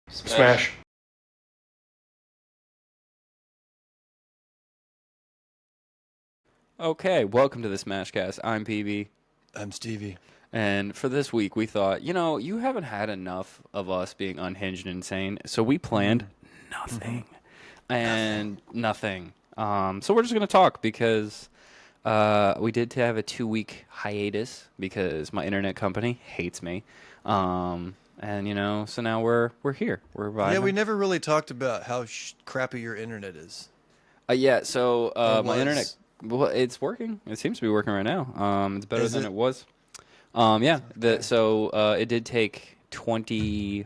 Smash. Okay, welcome to the SmashCast. I'm PB, I'm Stevie. and for this week we thought, you haven't had enough of us being unhinged and insane, so we planned nothing. And nothing. So we're just going to talk because we did have a 2-week hiatus because my internet company hates me. And so now we're here. We're vibing. Yeah, we never really talked about how crappy your internet is. So Or my was. internet, well, it's working. It seems to be working right now. It's better Is than it? it was. Yeah. Okay. It did take 22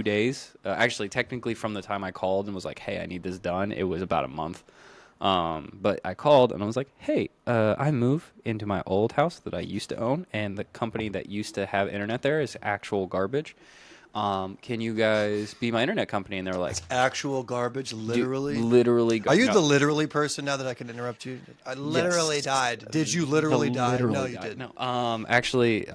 days. Actually, technically, from the time I called and was like, "Hey, I need this done," it was about a month. But I called and I was like, "Hey, I move into my old house that I used to own, and the company that used to have internet there is actual garbage. Can you guys be my internet company?" And they're like, Actual garbage, literally. literally. Are you no. the literally person now that I can interrupt you? I literally Yes. died. Did you literally die? Literally No, you died. didn't. No. Actually,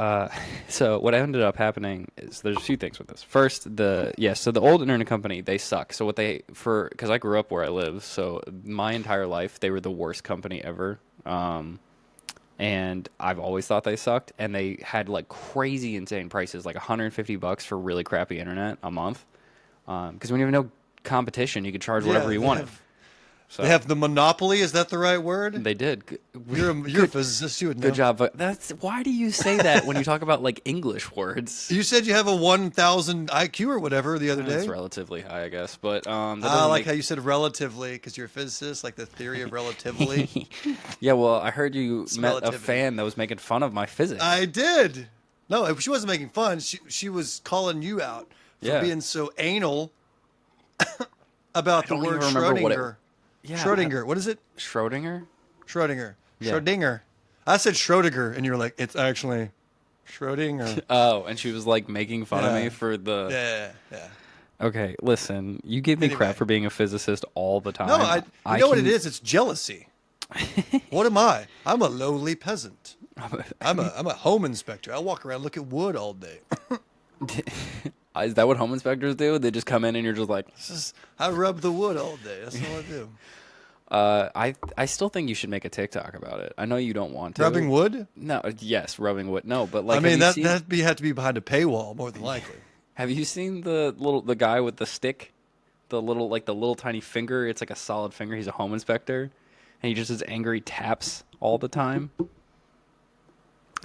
so what ended up happening is there's a few things with this. First, so the old internet company, they suck. So because I grew up where I live, so my entire life they were the worst company ever. And I've always thought they sucked, and they had like crazy insane prices, like $150 for really crappy internet a month. Because when you have no competition, you could charge whatever you wanted. They have the monopoly. Is that the right word? They did. You're a physicist. You would know. Good job. But why do you say that when you talk about like English words? You said you have a 1,000 IQ or whatever the other day. It's relatively high, I guess. But I like how you said relatively because you're a physicist, like the theory of relatively. Yeah, well, I heard you met relativity. a fan that was making fun of my physics. I did. No, she wasn't making fun. She was calling you out for being so anal about the don't even word remember what it- Schrodinger. Yeah, Schrodinger. What is it? Schrodinger? Schrodinger. Yeah. Schrodinger. I said Schrodinger, and you were like, it's actually Schrodinger. Oh, and she was like making fun of Yeah. me for the. Yeah. Okay, listen, you give me crap Anyway. for being a physicist all the time. No, you know what it can- is? It's jealousy. What am I? I'm a lowly peasant. I'm a home inspector. I walk around and look at wood all day. Is that what home inspectors do? They just come in and you're just like. I rub the wood all day. That's all I do. I still think you should make a TikTok about it. I know you don't want to. Rubbing wood? No, yes, rubbing wood. No, but like, I mean, have you have to be behind a paywall more than likely. have you seen the guy with the stick, the little tiny finger? It's like a solid finger. He's a home inspector, and he just is angry taps all the time.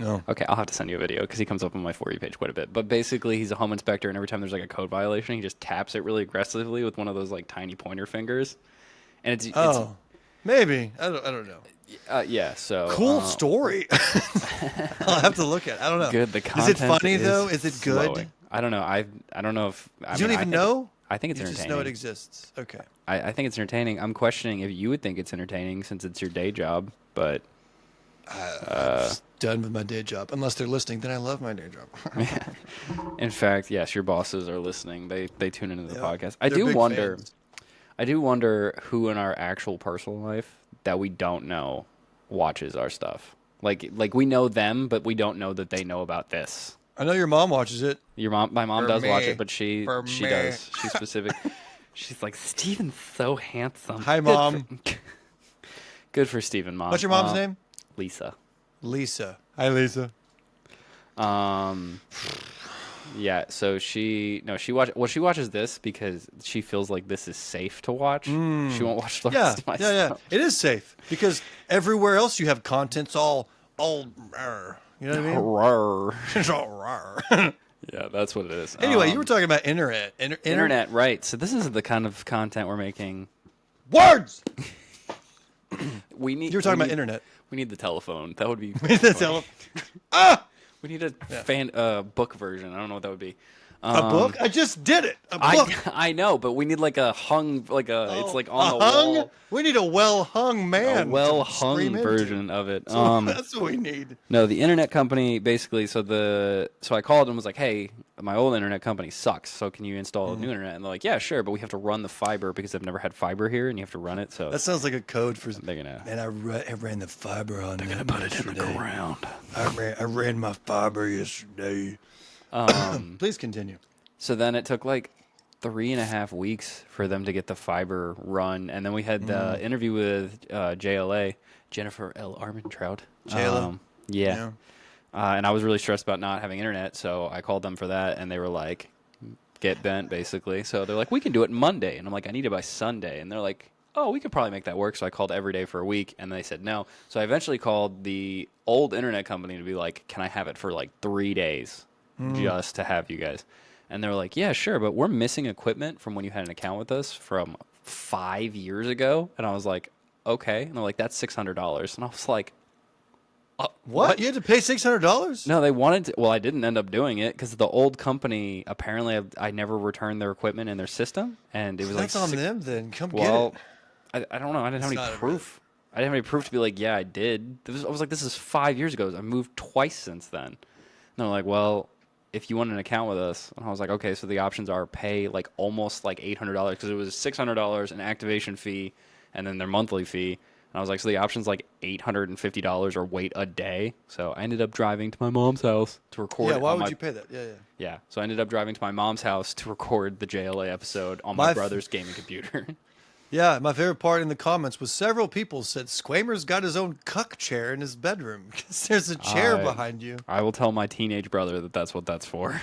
No. Okay, I'll have to send you a video because he comes up on my For You page quite a bit. But basically, he's a home inspector, and every time there's like a code violation, he just taps it really aggressively with one of those like tiny pointer fingers. And it's maybe I don't know. yeah. So Cool story. I'll have to look at it. I don't know. Good. The Is it content funny though? Is it good? flowing. I don't know. I don't know if You don't even know. I think it's You entertaining. just know it exists. Okay. I think it's entertaining. I'm questioning if you would think it's entertaining since it's your day job, but I'm just done with my day job. Unless they're listening, then I love my day job. in fact, yes, your bosses are listening. They tune into the podcast. I They're do big wonder. fans. I do wonder who in our actual personal life that we don't know watches our stuff. Like we know them, but we don't know that they know about this. I know your mom watches it. My mom For does watch me. it, but she For me. does. She's specific. She's like, Steven's so handsome. Hi, Mom. Good for Steven, Mom. What's your mom's name? Lisa. Lisa. Hi, Lisa. Yeah, so she watches this because she feels like this is safe to watch. She won't watch the rest of my stuff. It is safe because everywhere else you have content's all rawr. You know what I mean? Rawr. It's all rawr. Yeah, that's what it is. Anyway, you were talking about internet. internet, right? So this is the kind of content we're making. Words. We need. You were talking about internet. We need the telephone. That would be. The funny. We need a book version. I don't know what that would be. A book? I just did it. A book. I know, but we need like a hung, it's like on a the hung? wall. We need a well-hung man. A well to scream hung into. version of it. That's what we need. No, the internet company basically. So I called and was like, "Hey, my old internet company sucks. So can you install a new internet?" And they're like, "Yeah, sure, but we have to run the fiber because I've never had fiber here, and you have to run it." So That sounds like a code for. they're gonna. Man, I ran the fiber on. They're gonna put it in the ground. I ran my fiber yesterday. Please continue. So then it took like 3.5 weeks for them to get the fiber run, and then we had the interview with JLA, Jennifer L. Armentrout. Jayla. Yeah. And I was really stressed about not having internet, so I called them for that, and they were like, get bent, basically. So they're like, we can do it Monday. And I'm like, I need it by Sunday. And they're like, oh, we could probably make that work. So I called every day for a week, and they said no. So I eventually called the old internet company to be like, can I have it for like 3 days just to have you guys? And they were like, yeah, sure, but we're missing equipment from when you had an account with us from 5 years ago. And I was like, okay. And they're like, that's $600. And I was like, what? You had to pay $600? no, they wanted to. Well, I didn't end up doing it because the old company, apparently I never returned their equipment in their system. And it was That's like on them then. Come well, get it. I don't know. I didn't have It's any not a proof. I didn't have any proof to be like, yeah, I did. I was like, this is 5 years ago. I moved twice since then. And they're like, well, if you want an account with us, and I was like, okay, so the options are pay like almost like $800 because it was $600 an activation fee and then their monthly fee. And I was like, so the option's like $850 or wait a day. So I ended up driving to my mom's house to record. Yeah, why would you pay that? Yeah. Yeah, so I ended up driving to my mom's house to record the JLA episode on my brother's gaming computer. Yeah, my favorite part in the comments was several people said Squamer's got his own cuck chair in his bedroom because there's a chair behind you. I will tell my teenage brother that that's what that's for.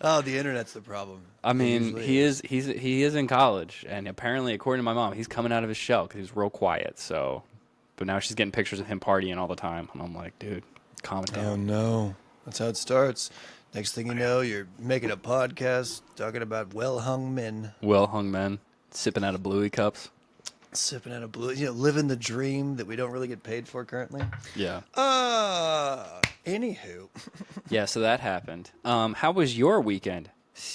Oh, the internet's the problem. I mean, he is in college, and apparently, according to my mom, he's coming out of his shell because he's real quiet. So, but now she's getting pictures of him partying all the time, and I'm like, dude, calm it down. Oh no, that's how it starts. Next thing you know, you're making a podcast talking about well-hung men. Well-hung men. Sipping out of Bluey cups. Sipping out of blue, living the dream that we don't really get paid for currently. Yeah. Anywho. Yeah, so that happened. How was your weekend?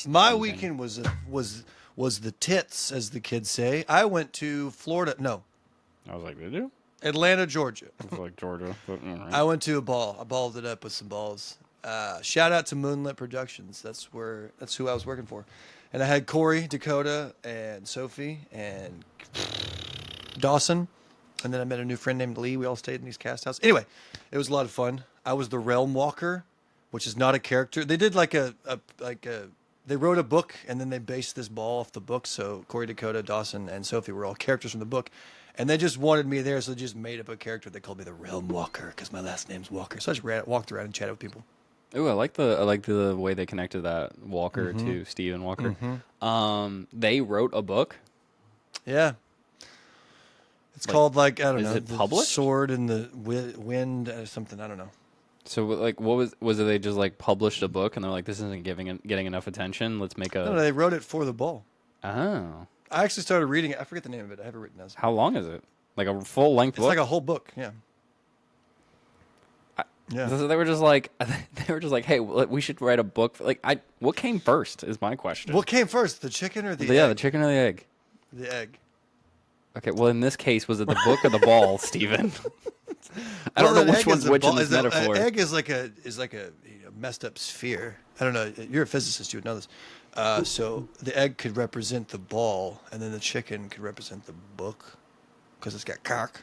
My weekend was the tits, as the kids say. I went to Florida. No. I was like, did you? Atlanta, Georgia. I was like, Georgia. But, right. I went to a ball. I balled it up with some balls. Shout out to Moonlit Productions. That's who I was working for. And I had Corey, Dakota, and Sophie, and Dawson. And then I met a new friend named Lee. We all stayed in these cast houses. Anyway, it was a lot of fun. I was the Realm Walker, which is not a character. They did they wrote a book, and then they based this ball off the book. So Corey, Dakota, Dawson, and Sophie were all characters from the book. And they just wanted me there, so they just made up a character. They called me the Realm Walker because my last name's Walker. So I just walked around and chatted with people. Ooh, I like the way they connected that Walker to Steven Walker. They wrote a book. Yeah. It's called I don't know. Is it published? Sword in the Wind or something. I don't know. So what was it? They just published a book and they're like, this isn't getting enough attention. Let's make a. No, they wrote it for the ball. Oh. I actually started reading it. I forget the name of it. I have it written down. How long is it? Like a full length book? It's like a whole book. Yeah. Yeah. So they were just like, hey, we should write a book. What came first is my question. What came first, the chicken or the egg? Yeah, the chicken or the egg? The egg. Okay, well, in this case, was it the book or the ball, Steven? I don't know which one's which in this metaphor. An egg is like a messed up sphere. I don't know. You're a physicist. You would know this. So the egg could represent the ball, and then the chicken could represent the book because it's got cock.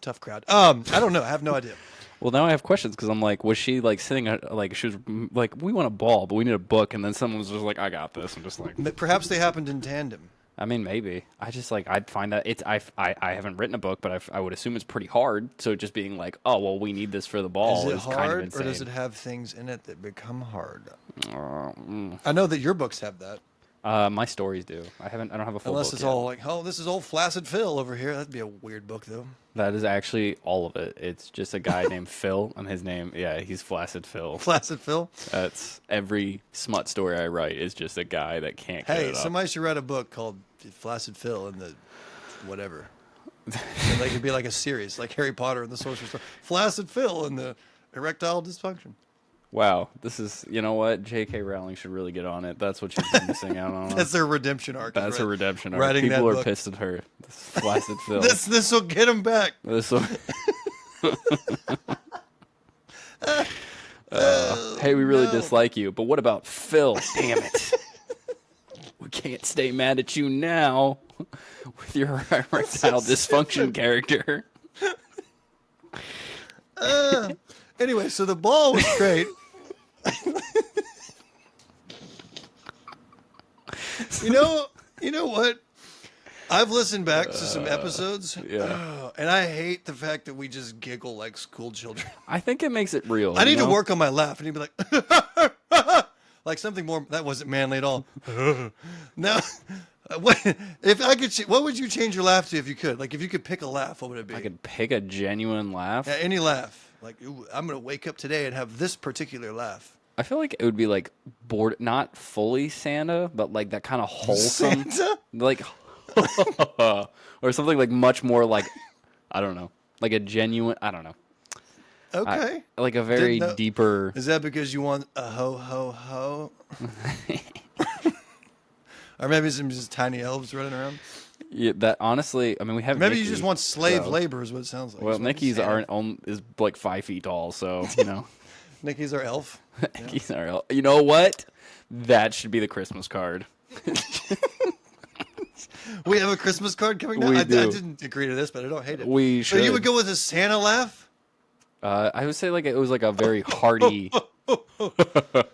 Tough crowd. I don't know. I have no idea. Well, now I have questions because I'm like, was she sitting she was like, we want a ball, but we need a book, and then someone was just like, I got this. I'm just like, perhaps they happened in tandem. I mean, maybe. I just I'd find that I haven't written a book, but I would assume it's pretty hard. So just being like, oh well, we need this for the ball is hard, kind of insane. Or does it have things in it that become hard? I know that your books have that. My stories do. I don't have a full Unless book it's yet. all like, oh, this is old Flaccid Phil over here. That'd be a weird book, though. That is actually all of it. It's just a guy named Phil, and his name, he's Flaccid Phil. Flaccid Phil? That's every smut story I write is just a guy that can't get it up. Somebody should write a book called Flaccid Phil and the whatever. And they could be like a series, like Harry Potter and the Sorcerer's Stone. Flaccid Phil and the erectile dysfunction. Wow, this is, you know what? J.K. Rowling should really get on it. That's what she's been missing out on. That's their redemption arc. That's her redemption arc. Writing People that are book. pissed at her. This Flaccid Phil. This will get him back. This'll... hey, we really dislike you, but what about Phil? Damn it. We can't stay mad at you now with your erectile dysfunction character. Anyway, so the ball was great. You know what? I've listened back to some episodes, and I hate the fact that we just giggle like school children. I think it makes it real. I need to work on my laugh. I need to be like, like something more. That wasn't manly at all. Now, if I could, what would you change your laugh to if you could? Like, if you could pick a laugh, what would it be? I could pick a genuine laugh. Yeah, any laugh. Like, ooh, I'm gonna wake up today and have this particular laugh. I feel like it would be like not fully Santa, but like that kind of wholesome, Santa? like, or something like much more like, I don't know, like a genuine. I don't know. Okay. Like a very deeper. Is that because you want a ho ho ho? Or maybe some just tiny elves running around? Yeah, that honestly, I mean, we have. Maybe Nikki, you just want slave labor, is what it sounds like. Well, Nikki's is like 5 feet tall, so you know. Nikki's our elf. Nikki's our elf. You know what? That should be the Christmas card. We have a Christmas card coming down. I didn't agree to this, but I don't hate it. We should. So you would go with a Santa laugh? I would say like it was like a very hearty. That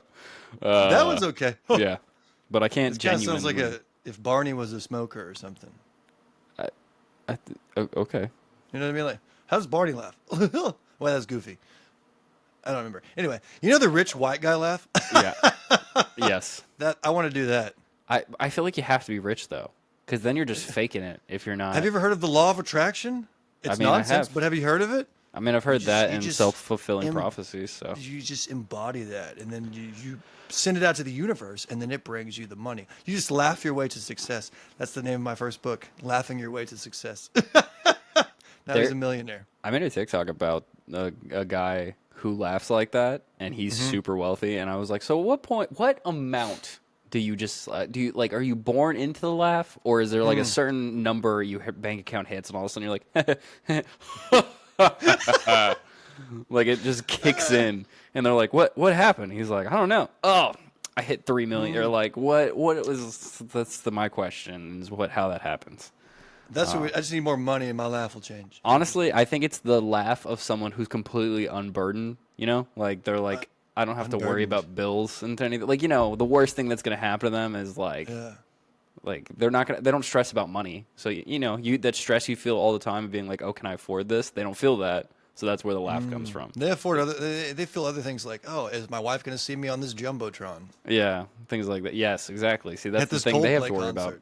one's okay. Yeah, but I can't. It kind of sounds like if Barney was a smoker or something. Okay. You know what I mean? Like, how does Barney laugh? Well, that's goofy. I don't remember. Anyway, you know the rich white guy laugh? Yeah. Yes. That I want to do that. I feel like you have to be rich though, because then you're just faking it if you're not. Have you ever heard of the law of attraction? It's nonsense, but have you heard of it? I mean, I've heard that in self-fulfilling prophecies. So you just embody that, and then you send it out to the universe, and then it brings you the money. You just laugh your way to success. That's the name of my first book, Laughing Your Way to Success. Now he's a millionaire. I made a TikTok about a guy who laughs like that, and he's super wealthy. And I was like, so what amount do you just do you like? Are you born into the laugh, or is there like a certain number your bank account hits, and all of a sudden you're like. Like it just kicks in, and they're like, "What happened?" He's like, "I don't know." Oh, I hit 3 million. Or like, what it was? That's my question. Is how that happens. That's what I just need more money, and my laugh will change. Honestly, I think it's the laugh of someone who's completely unburdened. You know, like they're like, I don't have to worry about bills and anything. Like, you know, the worst thing that's gonna happen to them is like. Yeah. Like they don't stress about money. So you know, that stress you feel all the time of being like, oh, can I afford this? They don't feel that. So that's where the laugh comes from. They feel other things like, oh, is my wife going to see me on this jumbotron? Yeah, things like that. Yes, exactly. See, that's the thing they have to worry about.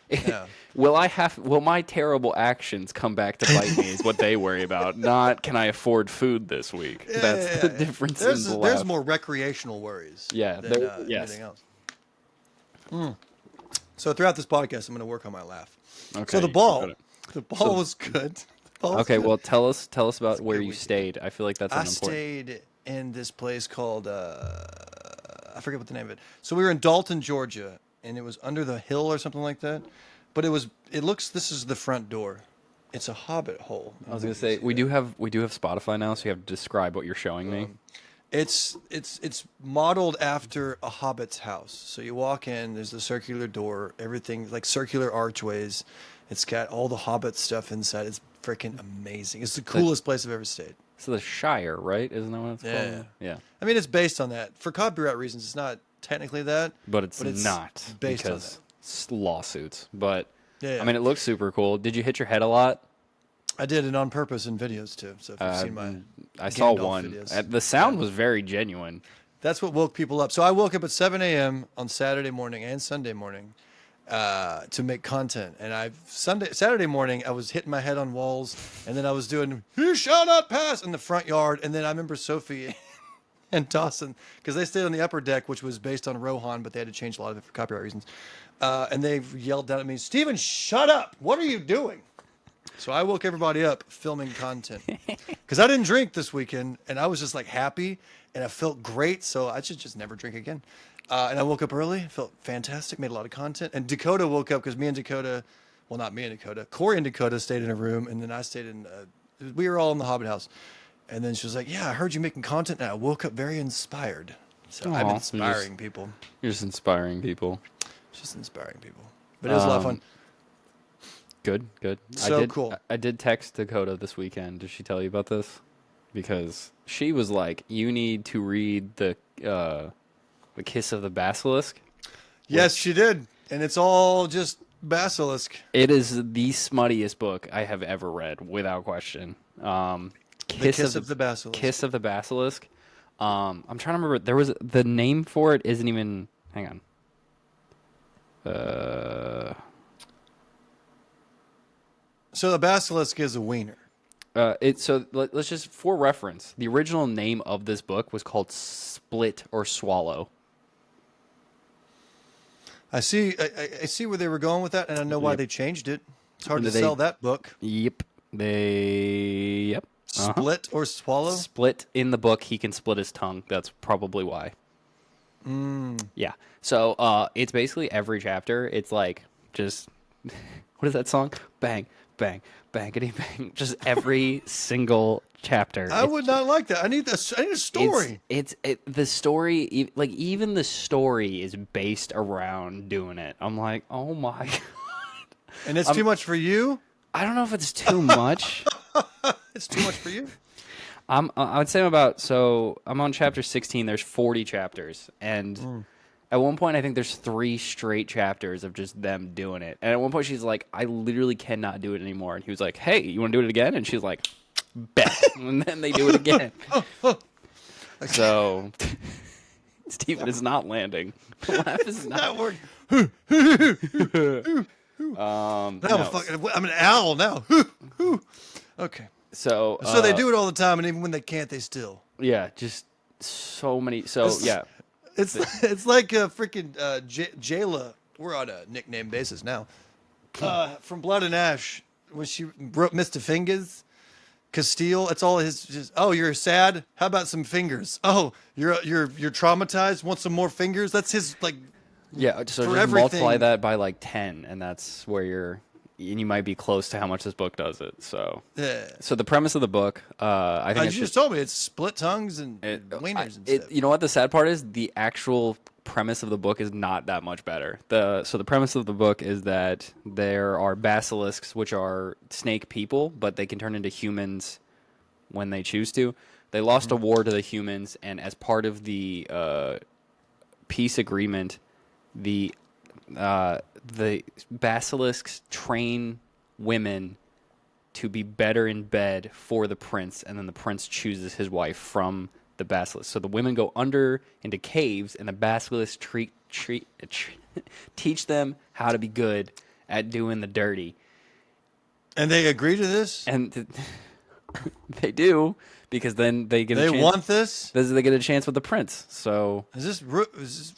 Yeah. Will my terrible actions come back to bite me? Is what they worry about. Not can I afford food this week? That's the difference. There's more recreational worries. Yeah. Than anything else. So throughout this podcast, I'm going to work on my laugh. Okay. So the ball was good. Okay, well, tell us about where you stayed. I feel like that's important. I stayed in this place called I forget what the name of it. So we were in Dalton, Georgia, and it was under the hill or something like that. But this is the front door. It's a hobbit hole. I was going to say we do have Spotify now, so you have to describe what you're showing me. It's modeled after a hobbit's house. So you walk in, there's the circular door, everything like circular archways. It's got all the hobbit stuff inside. It's freaking amazing. It's the coolest place I've ever stayed. So the Shire, right? Isn't that what it's called? Yeah. I mean, it's based on that. For copyright reasons, it's not technically that. But it's not based because lawsuits. But yeah. I mean, it looks super cool. Did you hit your head a lot? I did it on purpose in videos too. So if you've seen my I saw one. Videos. The sound was very genuine. That's what woke people up. So I woke up at 7 a.m. on Saturday morning and Sunday morning to make content. And Saturday morning, I was hitting my head on walls, and then I was doing "You shall not pass" in the front yard. And then I remember Sophie and Dawson, because they stayed on the upper deck, which was based on Rohan, but they had to change a lot of it for copyright reasons. And they yelled down at me, "Steven, shut up! What are you doing?" So I woke everybody up filming content because I didn't drink this weekend, and I was just like happy, and I felt great. So I should just never drink again. And I woke up early, felt fantastic, made a lot of content. And Dakota woke up because me and Dakota, well, not me and Dakota, Corey and Dakota stayed in a room, and then I stayed in. We were all in the Hobbit house, and then she was like, "Yeah, I heard you making content," and I woke up very inspired. So I'm inspiring people. You're just inspiring people. Just inspiring people, but it was a lot of fun. Good. Cool. I did text Dakota this weekend. Did she tell you about this? Because she was like, you need to read the The Kiss of the Basilisk. Yes, she did. And it's all just basilisk. It is the smuttiest book I have ever read, without question. Kiss of the Basilisk. Kiss of the Basilisk. I'm trying to remember. There was the name for it. Isn't even. Hang on. So the basilisk is a wiener. Let's just, for reference, the original name of this book was called Split or Swallow. I see where they were going with that, and I know why they changed it. It's hard to sell that book. Yep. Yep. Split or swallow? Split in the book, he can split his tongue. That's probably why. Yeah. So it's basically every chapter. It's like just, what is that song? Bang, bang, bangity bang. Just every single chapter. I would not like that. I need a story. The story, like even the story is based around doing it. I'm like, oh my God. And it's too much for you? I don't know if it's too much. It's too much for you? I would say I'm on chapter 16. There's 40 chapters. And at one point, I think there's 3 straight chapters of just them doing it. And at one point, she's like, I literally cannot do it anymore. And he was like, hey, you want to do it again? And she's like, bet. And then they do it again. So, Steven is not landing. The laugh is not working. No. I'm an owl now. Okay. So they do it all the time, and even when they can't, they still. Yeah, just so many. So yeah. It's like a freaking Jayla. We're on a nickname basis now. From Blood and Ash, when she wrote Mr. Fingers, Castile. It's all his. Just, oh, you're sad. How about some fingers? Oh, you're traumatized. Want some more fingers? That's his like. Yeah. So just everything. multiply that by like 10, and that's where you might be close to how much this book does it. So yeah. So the premise of the book, I think you just told me it's split tongues and wieners and stuff. You know what the sad part is? The actual premise of the book is not that much better. So the premise of the book is that there are basilisks, which are snake people, but they can turn into humans when they choose to. They lost a war to the humans, and as part of the peace agreement, the basilisks train women to be better in bed for the prince, and then the prince chooses his wife from the basilisk. So the women go under into caves, and the basilisks teach them how to be good at doing the dirty. And they agree to this? And they do, because then they get a chance. They want this? They get a chance with the prince. So is this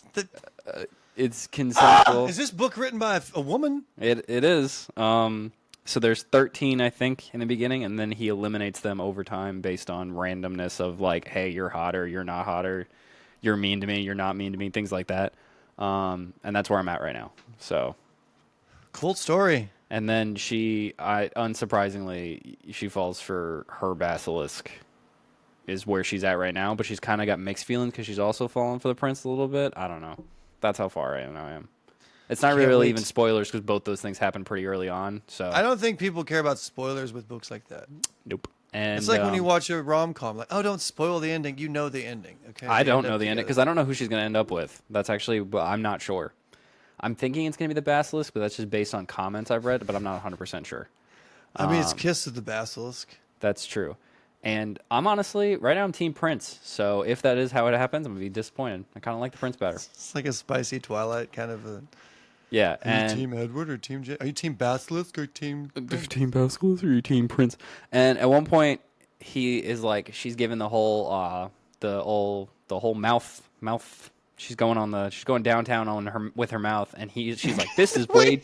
it's consensual. Is this book written by a woman? It is. So there's 13, I think, in the beginning, and then he eliminates them over time based on randomness of like, hey, you're hotter, you're not hotter, you're mean to me, you're not mean to me, things like that. And that's where I'm at right now. So cool story. And then unsurprisingly, she falls for her basilisk, is where she's at right now. But she's kind of got mixed feelings because she's also fallen for the prince a little bit. I don't know. That's how far I am. It's not really even spoilers because both those things happen pretty early on. So I don't think people care about spoilers with books like that. Nope. And it's like when you watch a rom-com, like, oh, don't spoil the ending. You know the ending. Okay. I don't know the ending because I don't know who she's going to end up with. That's actually, I'm not sure. I'm thinking it's going to be the basilisk, but that's just based on comments I've read, but I'm not 100% sure. I mean, it's Kiss of the Basilisk. That's true. And I'm honestly, right now I'm Team Prince. So if that is how it happens, I'm going to be disappointed. I kind of like the Prince better. It's like a spicy Twilight kind of a... Yeah. Are you Team Edward or Team J? Are you Team Basilisk or Team... Team Basilisk or you Team Prince? And at one point, he is like, she's given the whole mouth... She's going downtown with her mouth, and she's like, this is way...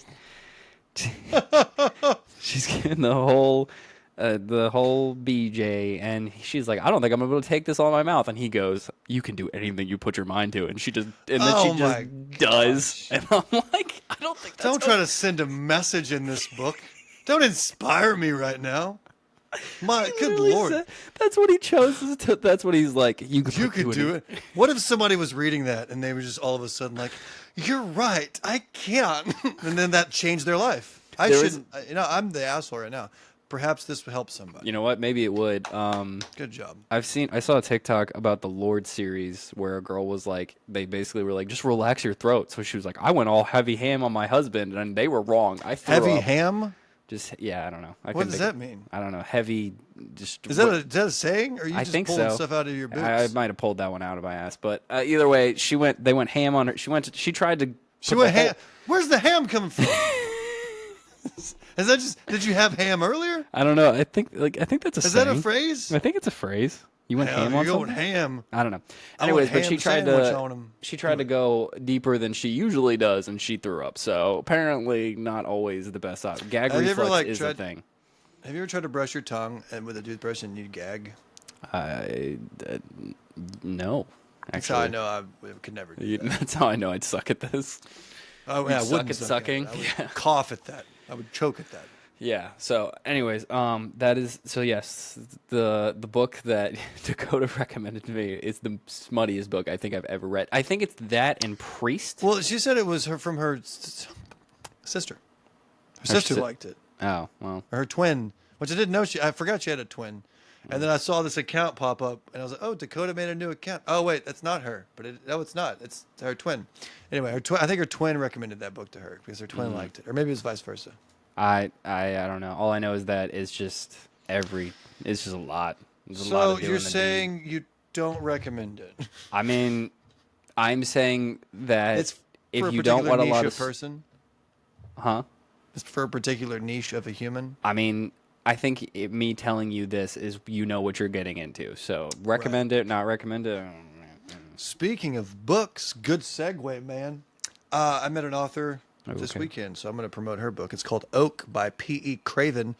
She's getting the whole BJ, and she's like, I don't think I'm able to take this all in my mouth. And he goes, you can do anything you put your mind to. And she just does. And I'm like, I don't think that's... Don't try to send a message in this book. Don't inspire me right now. My good Lord. That's what he chose. That's what he's like. You could do it. What if somebody was reading that and they were just all of a sudden like, you're right, I can't. And then that changed their life. I shouldn't. I'm the asshole right now. Perhaps this will help somebody. You know what? Maybe it would. Good job. I saw a TikTok about the Lord series where a girl was like, they basically were like, just relax your throat. So she was like, I went all heavy ham on my husband, and they were wrong. I threw Heavy up. ham? Just I don't know. What does that mean? I don't know. Heavy. Just Is that a saying, or are you just think pulling so. stuff out of your boots? I might have pulled that one out of my ass, but either way, they went ham on her. She tried to. She went ham. Where's the ham coming from? Is that just? Did you have ham earlier? I don't know. I think that's a saying. Is that a phrase? I think it's a phrase. You went ham on you're something? going ham. I don't know. I Anyways, went but ham she tried sandwich to on 'em. she tried to go deeper than she usually does, and she threw up. So apparently, not always the best option. Gag Have you ever, reflex is tried- a thing. Have you ever tried to brush your tongue and with a toothbrush and you gag? No. That's Actually, how I know I could never do that. That's how I know I'd suck at this. Oh, You'd I suck wouldn't at suck sucking? At it. I would Yeah. cough at that. I would choke at that. Yeah. So, anyways, that is so. Yes, the book that Dakota recommended to me is the smuttiest book I think I've ever read. I think it's that and Priest. Well, she said it was from her sister. Her sister liked it. Oh well. Her twin, which I didn't know. I forgot she had a twin. And then I saw this account pop up, and I was like, "Oh, Dakota made a new account." Oh, wait, that's not her. But no, it's not. It's her twin. Anyway, I think her twin recommended that book to her because her twin liked it, or maybe it was vice versa. I don't know. All I know is that it's just it's just a lot. There's a lot So of doing you're the saying you don't recommend it? I mean, I'm saying that It's if for a you don't want a niche lot of person. huh? It's for a particular niche of a human. I mean, I think me telling you this is you know what you're getting into. So recommend it, not recommend it. Speaking of books, good segue, man. I met an author this okay. weekend, so I'm going to promote her book. It's called Oak by P.E. Craven.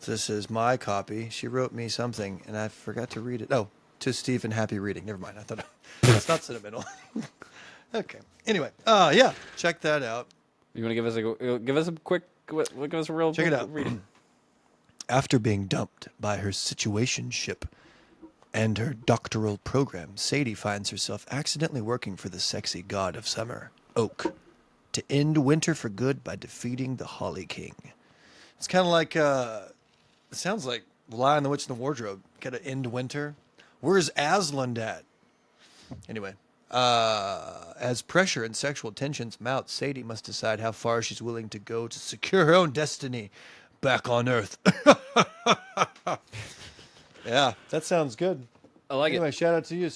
This is my copy. She wrote me something, and I forgot to read it. Oh, to Steven, happy reading. Never mind. I thought it's not sentimental. Okay. Anyway, yeah, check that out. You want to give us a quick, give us a real Check it out. reading. After being dumped by her situationship and her doctoral program, Sadie finds herself accidentally working for the sexy god of summer, Oak, to end winter for good by defeating the Holly King. It's kind of like, it sounds like Lion, the Witch, and the Wardrobe. Got to end winter. Where's Aslan at? Anyway, as pressure and sexual tensions mount, Sadie must decide how far she's willing to go to secure her own destiny back on Earth. Yeah, that sounds good. I like Anyway, it. shout out to you,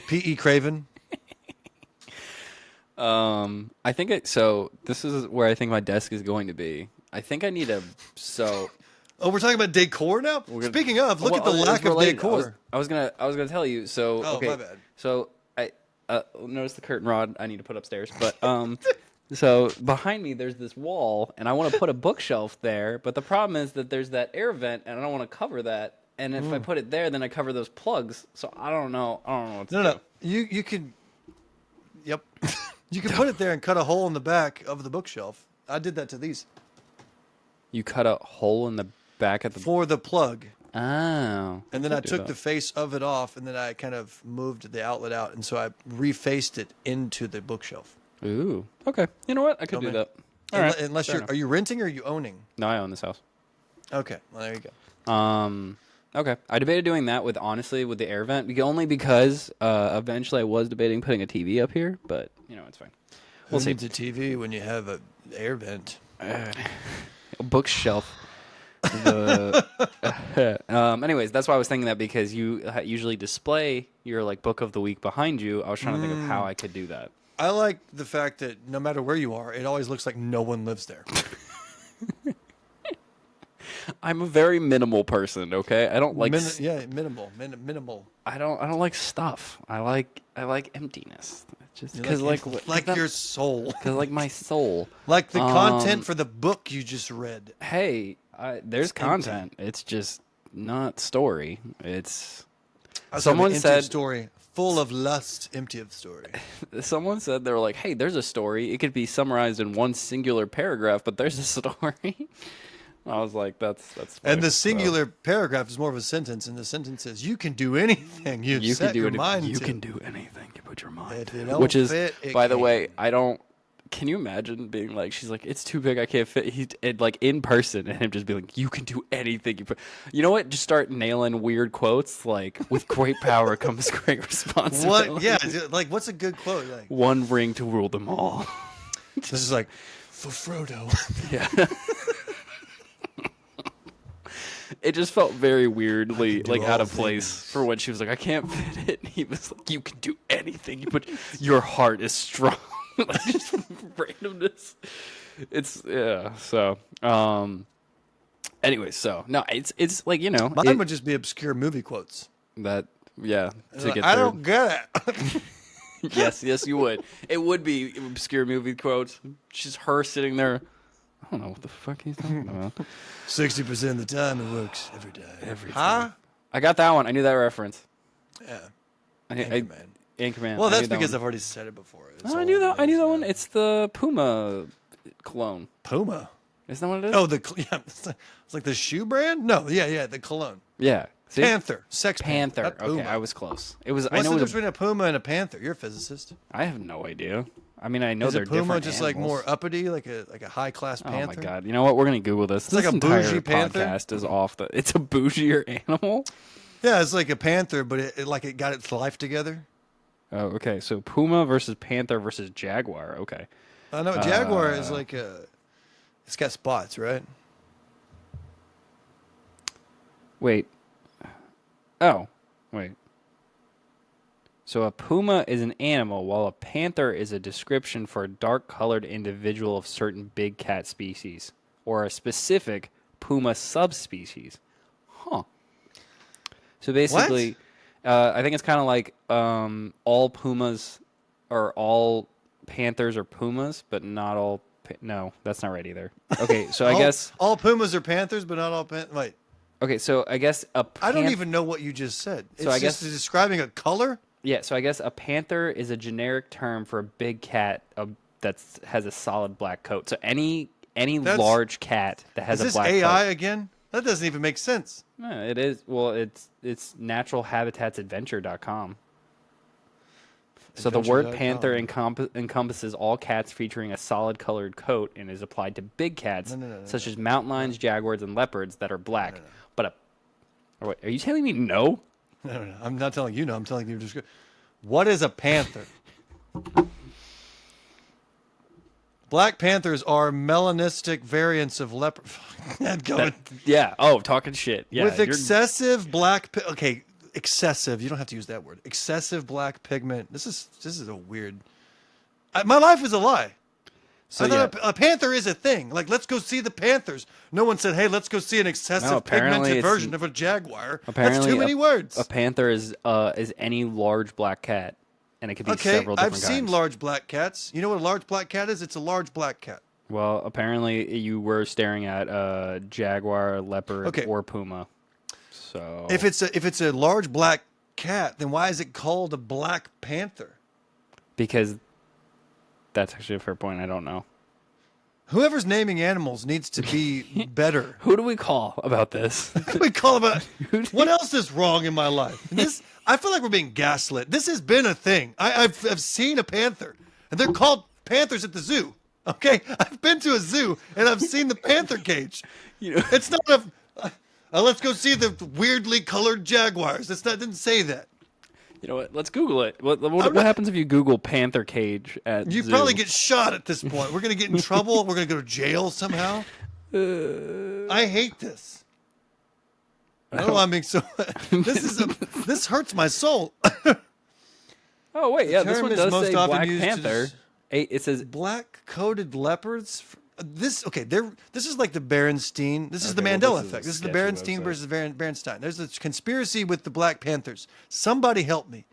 P.E. Craven. I think so this is where I think my desk is going to be. I think I need Oh, we're talking about decor now? Speaking of, look at the lack of decor. I was gonna tell you. So Oh, okay. my bad. So I notice the curtain rod I need to put upstairs, but so behind me there's this wall, and I want to put a bookshelf there, but the problem is that there's that air vent, and I don't want to cover that. And if I put it there, then I cover those plugs. So I don't know what to do. No. You can. Yep. You can put it there and cut a hole in the back of the bookshelf. I did that to these. You cut a hole in the back of the For the plug. Oh. And then I took the face of it off, and then I kind of moved the outlet out, and so I refaced it into the bookshelf. Ooh. Okay. You know what? I could do that. All right. Unless Fair you're, enough. are you renting or are you owning? No, I own this house. Okay, well there you go. Okay. I debated doing that with the air vent, only because eventually I was debating putting a TV up here, but it's fine. We'll see. Needs a TV when you have an air vent. A bookshelf. Anyways, that's why I was thinking that, because you usually display your book of the week behind you. I was trying to think of how I could do that. I like the fact that no matter where you are, it always looks like no one lives there. I'm a very minimal person. Okay, I don't like. Minimal. I don't like stuff. I like emptiness. Just because your soul. Because my soul. Like the content for the book you just read. Hey, there's content. It's just not story. It's someone said story full of lust, empty of story. Someone said they were like, "Hey, there's a story. It could be summarized in one singular paragraph, but there's a story." I was like, "That's." And the singular paragraph is more of a sentence, and the sentence says, "You can do anything you can do anything you put your mind to." You can do anything you put your mind If to. it don't Which is, fit, it by the can't. way, I don't Can you imagine being like, she's like, it's too big, I can't fit. And like in person, and him just being like, you can do anything. You know what? Just start nailing weird quotes like, with great power comes great responsibility. What? Yeah, like what's a good quote? Like, one ring to rule them all. this is like for Frodo. Yeah. It just felt very weirdly like out of place for when she was like, I can't fit it. And he was like, you can do anything, but your heart is strong. Like just randomness. It's yeah. So anyway, so no, it's like, you know, Mine would just be obscure movie quotes. that yeah to Like, get I there. don't get it. Yes, you would. It would be obscure movie quotes. Just her sitting there. I don't know what the fuck he's talking about. 60% of the time it works every day. Every Huh? time. I got that one. I knew that reference. Yeah. Anchorman. Anchorman. Well, I that's knew that because one. I've already said it before. It's Oh, I all knew that. I knew that amazing. one. It's the Puma cologne. Puma. Isn't that what it is? Oh, yeah, it's like the shoe brand. No, yeah, the cologne. yeah. See? Panther, sex Panther. not Okay, Puma. I was close. It was. What's I know. the It difference was between a puma and a panther? You're a physicist. I have no idea. I mean, I know Is they're a puma different just animals. like more uppity, like a high class Oh panther? my god! You know what? We're gonna Google this. It's like This a entire bougie panther? podcast is off the. It's a bougier animal. Yeah, it's like a panther, but it got its life together. Oh, okay. So Puma versus Panther versus Jaguar. Okay. I know jaguar is like it's got spots, right? Wait. Oh, wait. So a puma is an animal, while a panther is a description for a dark-colored individual of certain big cat species, or a specific puma subspecies. Huh. So basically, I think it's kind of like all pumas or all panthers are pumas, but not all. No, that's not right either. Okay, so I guess. all pumas are panthers, but not all panthers. Wait, Okay, so I guess I don't even know what you just said. So It's I guess- just describing a color. Yeah, so I guess a panther is a generic term for a big cat that has a solid black coat. So any large cat that has Is a this black AI coat. again? That doesn't even make sense. No, it is. Well, it's naturalhabitatsadventure.com. So the word panther encompasses all cats featuring a solid colored coat and is applied to big cats such as mountain lions, jaguars, and leopards that are black. But wait, are you telling me no? No. I'm not telling you. No, I'm telling you. What is a panther? Black panthers are melanistic variants of leopard. Yeah. Oh, talking shit. Yeah. With excessive black. Okay, excessive. You don't have to use that word. Excessive black pigment. This is a weird. My life is a lie. So I thought a panther is a thing. Like, let's go see the Panthers. No one said, hey, let's go see an excessive pigmented version of a jaguar. That's too many words. A panther is any large black cat, and it could be several different I've kinds. seen large black cats. You know what a large black cat is? It's a large black cat. Well, apparently you were staring at a jaguar, leopard, or puma. So if it's a large black cat, then why is it called a black panther? Because that's actually a fair point. I don't know. Whoever's naming animals needs to be better. Who do we call about this? Who do we call about what else is wrong in my life? I feel like we're being gaslit. This has been a thing. I've seen a panther, and they're called panthers at the zoo. Okay, I've been to a zoo and I've seen the panther cage. It's not let's go see the weirdly colored jaguars. It didn't say that. You know what? Let's Google it. What happens if you Google panther cage at You zoo? probably get shot at this point. We're gonna get in trouble. We're gonna go to jail somehow. I hate this. I don't know why I'm being so. This hurts my soul. Oh wait, yeah, this term one is does most say often black used to panther. It says black-coated leopards. This is like the Berenstein. This is the well, Mandela this is effect. a This is the sketchy Berenstein website. versus Berenstein. There's a conspiracy with the Black Panthers. Somebody help me.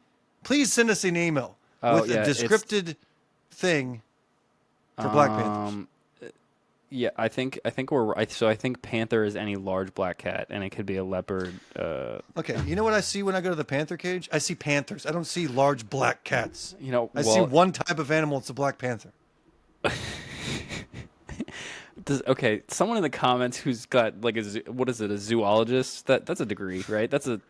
Please send us an email with a descripted thing for Black Panthers. Yeah, I think we're right. So I think panther is any large black cat, and it could be a leopard. Okay, you know what I see when I go to the panther cage? I see panthers. I don't see large black cats. You know, I see one type of animal. It's a black panther. Okay, someone in the comments who's got like what is it, a zoologist? That's a degree, right? That's a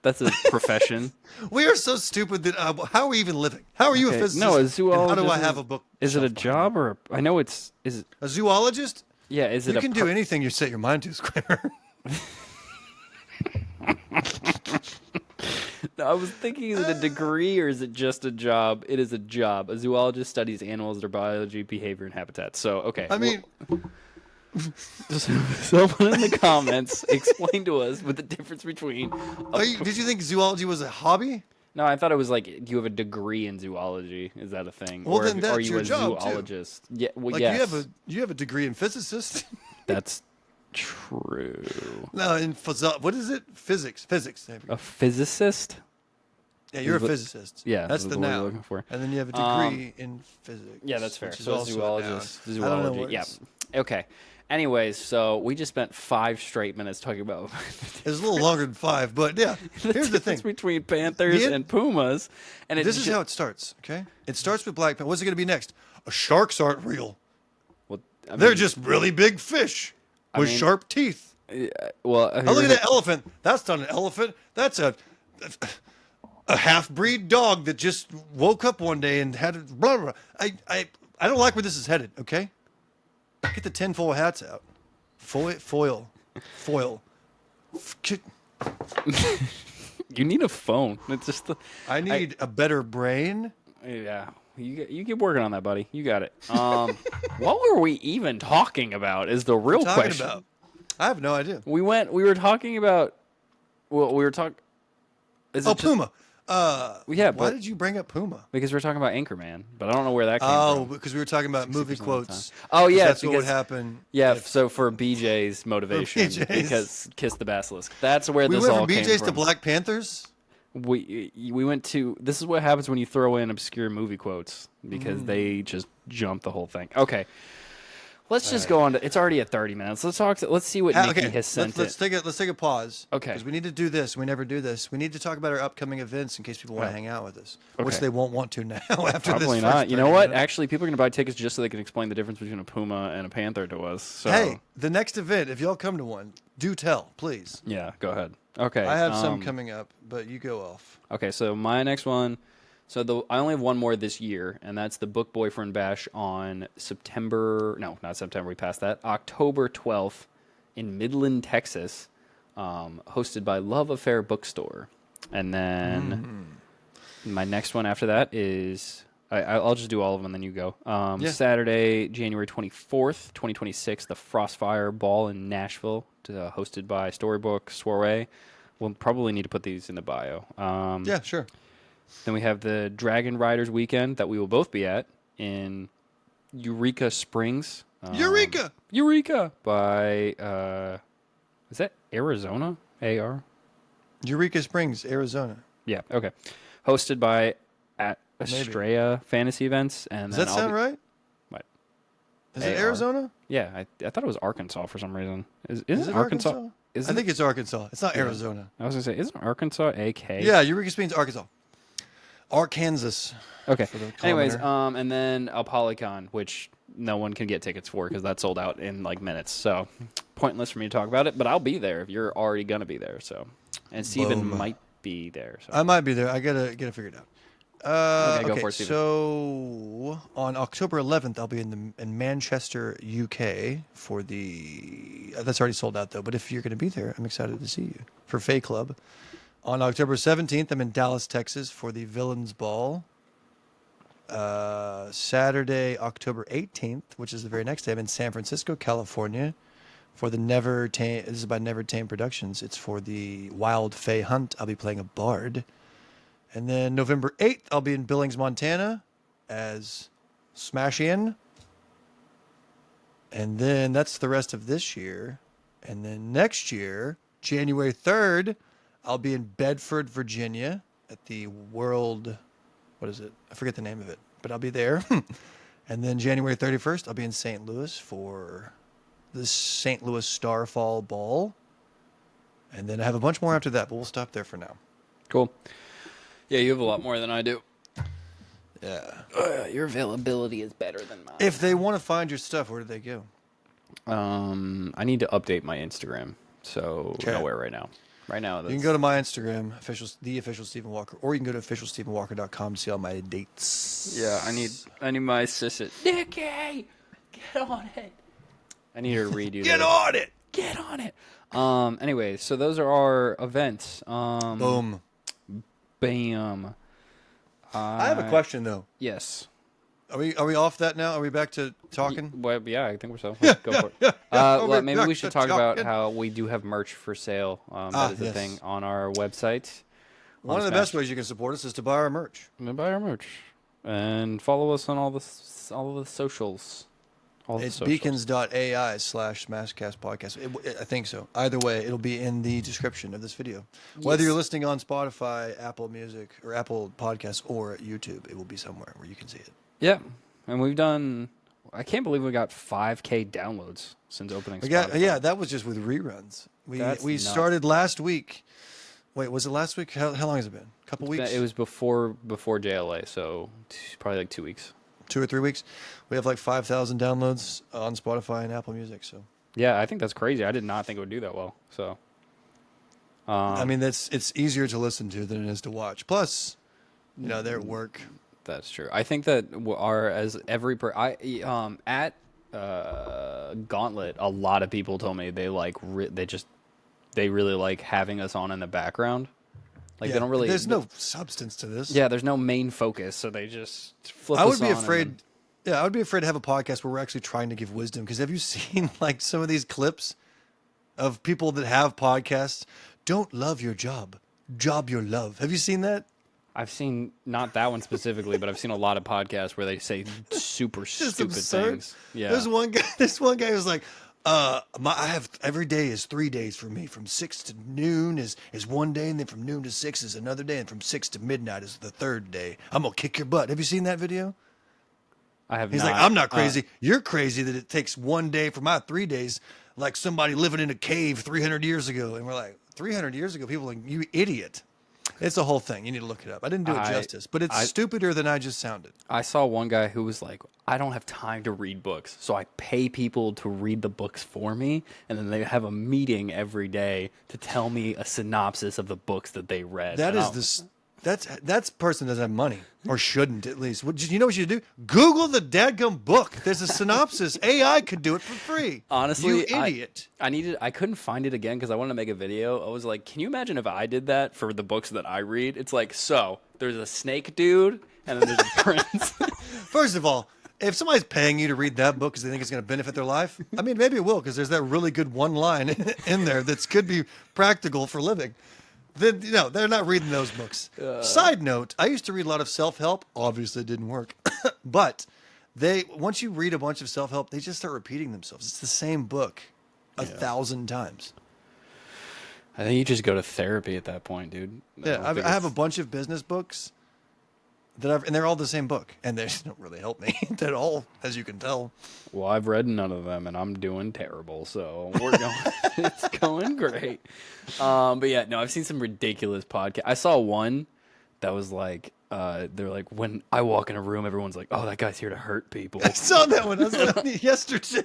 profession. We are so stupid that how are we even living? How are you a Okay, physicist? no, a And how do zoologist I have a book? is it a shelf behind me? job or I know is A zoologist? yeah, is it You a can do anything you set your mind to, Squamer. No, I was thinking, is it a degree or is it just a job? It is a job. A zoologist studies animals, their biology, behavior, and habitat. So, okay. I mean, someone in the comments explain to us what the difference between. did you think zoology was a hobby? No, I thought it was like, do you have a degree in zoology? Is that a thing? Well, or then are that's you your a job, too. zoologist? Yeah, well, Like yes. you have a degree in physicist. That's true. No, in what is it? Physics. Physics. There we go. A physicist? Yeah, you're a Is what- physicist. yeah, that's is the the word you're noun. looking for. And then you have a degree in physics. Yeah, that's fair. which is So a also zoologist, noun. zoology. I don't know what Yeah. it's- Okay. Anyways, so we just spent 5 straight minutes talking about It was a little longer than 5, but yeah. Here's the thing. difference between panthers The- and pumas, and This is how it starts. Okay, it starts with black. What's it going to be next? Sharks aren't real. well, I They're mean, just really big fish with mean- sharp teeth. well. Oh, look at that elephant. That's not an elephant. That's a half-breed dog that just woke up one day and had blah blah. I don't like where this is headed. Okay, get the tinfoil hats out. Foil. You need a phone. It's just the. I need a better brain. Yeah. You keep working on that, buddy. You got it. What were we even talking about? Is the real Talking question. about. I have no idea. We were talking about. Well, we were talking. Puma. Yeah, Why but did you bring up Puma? because we're talking about Anchorman, but I don't know where that came Oh, from. because we were talking about movie 60% of the quotes. time. Oh, 'Cause yeah, that's what would because- happen. Yeah, if- so for BJ's motivation, BJ's. because Kiss the Basilisk. That's where we this went all from came BJ's from. to Black Panthers. We went to. This is what happens when you throw in obscure movie quotes because they just jump the whole thing. Okay, let's just go on to. It's already at 30 minutes. Let's talk. Let's see what Nikki has sent. let's take a pause. Okay. because we need to do this. We never do this. We need to talk about our upcoming events in case people want to hang out with us, which Okay. they won't want to now after this. Probably first not. You know 30 what? minutes. Actually, people are going to buy tickets just so they can explain the difference between a puma and a panther to us. So, Hey, the next event, if y'all come to one, do tell, please. yeah, go ahead. Okay, I have some coming up, but you go off. Okay, so my next one. So I only have one more this year, and that's the Book Boyfriend Bash on September. No, not September. We passed that. October 12th in Midland, Texas, hosted by Love Affair Bookstore. And then my next one after that is I'll just do all of them, and then you go. Yeah. Saturday, January 24th, 2026, the Frostfire Ball in Nashville, hosted by Storybook Soiree. We'll probably need to put these in the bio. Yeah, sure. Then we have the Dragon Riders weekend that we will both be at in Eureka Springs. Eureka by is that Arizona? AR? Eureka Springs, Arizona. Yeah, okay. Hosted by at Estrella Fantasy Events, and Does then that I'll sound be, right? What? Is it AR? Arizona? Yeah, I thought it was Arkansas for some reason. Is Is it Arkansas? Isn't I think it's Arkansas. It's not Arizona. I was gonna say, isn't Arkansas AK? Yeah, Eureka Springs, Arkansas. Arkansas. Okay. For the Anyways, commenter. and then Apollicon, which no one can get tickets for because that's sold out in like minutes. So pointless for me to talk about it. But I'll be there if you're already gonna be there. So, and Steven Boom. might be there. So I might be there. I gotta get it figured out. Okay, go for it, Steven. So on October 11th, I'll be in Manchester, UK for the. That's already sold out though. But if you're going to be there, I'm excited to see you for Fae Club. On October 17th, I'm in Dallas, Texas for the Villains Ball. Saturday, October 18th, which is the very next day, I'm in San Francisco, California for the Never Tame. This is by Never Tame Productions. It's for the Wild Fae Hunt. I'll be playing a bard. And then November 8th, I'll be in Billings, Montana as Smash In. And then that's the rest of this year. And then next year, January 3rd, I'll be in Bedford, Virginia at the World, what is it? I forget the name of it, but I'll be there. And then January 31st, I'll be in St. Louis for the St. Louis Starfall Ball. And then I have a bunch more after that, but we'll stop there for now. cool. Yeah, you have a lot more than I do. Yeah. Your availability is better than mine. If they want to find your stuff, where do they go? I need to update my Instagram, so Okay. nowhere right now. Right now, You can go to my Instagram, the official Stephen Walker, or you can go to officialstephenwalker.com to see all my dates. Yeah, I need my assistant. Nikki, get on it. I need her to redo Get the- on it. Get on it. Anyway, so those are our events. Boom. Bam. I have a question though. Yes. Are we off that now? Are we back to talking? Well, yeah, I think we're so. Let's go for it. Well, maybe we should talk about talking. how we do have merch for sale. That is a Yes. thing on our website. One of the best ways you can support us is to buy our merch. Buy our merch and follow us on all the socials. All the It's socials. beacons.ai/SmashCast podcast. I think so. Either way, it'll be in the description of this video. Whether Yes. you're listening on Spotify, Apple Music, or Apple Podcasts, or at YouTube, it will be somewhere where you can see it. Yeah, and we've done. I can't believe we got 5K downloads since opening. Yeah, that was just with reruns. We That's nuts. started last week. Wait, was it last week? How long has it been? A couple weeks? It was before JLA, so probably like 2 weeks. 2 or 3 weeks. We have like 5,000 downloads on Spotify and Apple Music. So Yeah, I think that's crazy. I did not think it would do that well. So, I mean, it's easier to listen to than it is to watch. Plus, they're at work. that's true. I think that at Gauntlet, a lot of people told me they they really like having us on in the background. Like they don't really. There's no substance to this. Yeah, there's no main focus, so they just flip. I would us be on afraid. and Yeah, I would be afraid to have a podcast where we're actually trying to give wisdom. Because have you seen like some of these clips of people that have podcasts? Don't love your job, job your love. Have you seen that? I've seen not that one specifically, but I've seen a lot of podcasts where they say super Just stupid absurd. things. Yeah, There's one guy. This one guy was like, I have every day is 3 days for me. From 6 to noon is one day, and then from noon to 6 is another day, and from 6 to midnight is the third day. I'm gonna kick your butt. Have you seen that video? I have. He's not, like, I'm not crazy. You're crazy that it takes 1 day for my 3 days, like somebody living in a cave 300 years ago. And we're like, 300 years ago, people are like, you idiot. It's a whole thing. You need to look it up. I didn't do it justice, but it's stupider than I just sounded. I saw one guy who was like, I don't have time to read books, so I pay people to read the books for me, and then they have a meeting every day to tell me a synopsis of the books that they read. That is this. That's person doesn't have money, or shouldn't at least. You know what you should do? Google the dadgum book. There's a synopsis. AI could do it for free. Honestly, you idiot. I couldn't find it again because I wanted to make a video. I was like, can you imagine if I did that for the books that I read? It's like, so there's a snake dude, and then there's a prince. First of all, if somebody's paying you to read that book because they think it's going to benefit their life, I mean, maybe it will because there's that really good one line in there that could be practical for living. Then they're not reading those books. Side note: I used to read a lot of self-help. Obviously, it didn't work, but once you read a bunch of self-help, they just start repeating themselves. It's the same book 1,000 times. I think you just go to therapy at that point, dude. Yeah, I have a bunch of business books and they're all the same book, and they don't really help me at all, as you can tell. Well, I've read none of them, and I'm doing terrible, so we're going. It's going great. But yeah, no, I've seen some ridiculous podcasts. I saw one that was like, they're like, when I walk in a room, everyone's like, "Oh, that guy's here to hurt people." I saw that one. I was on it yesterday.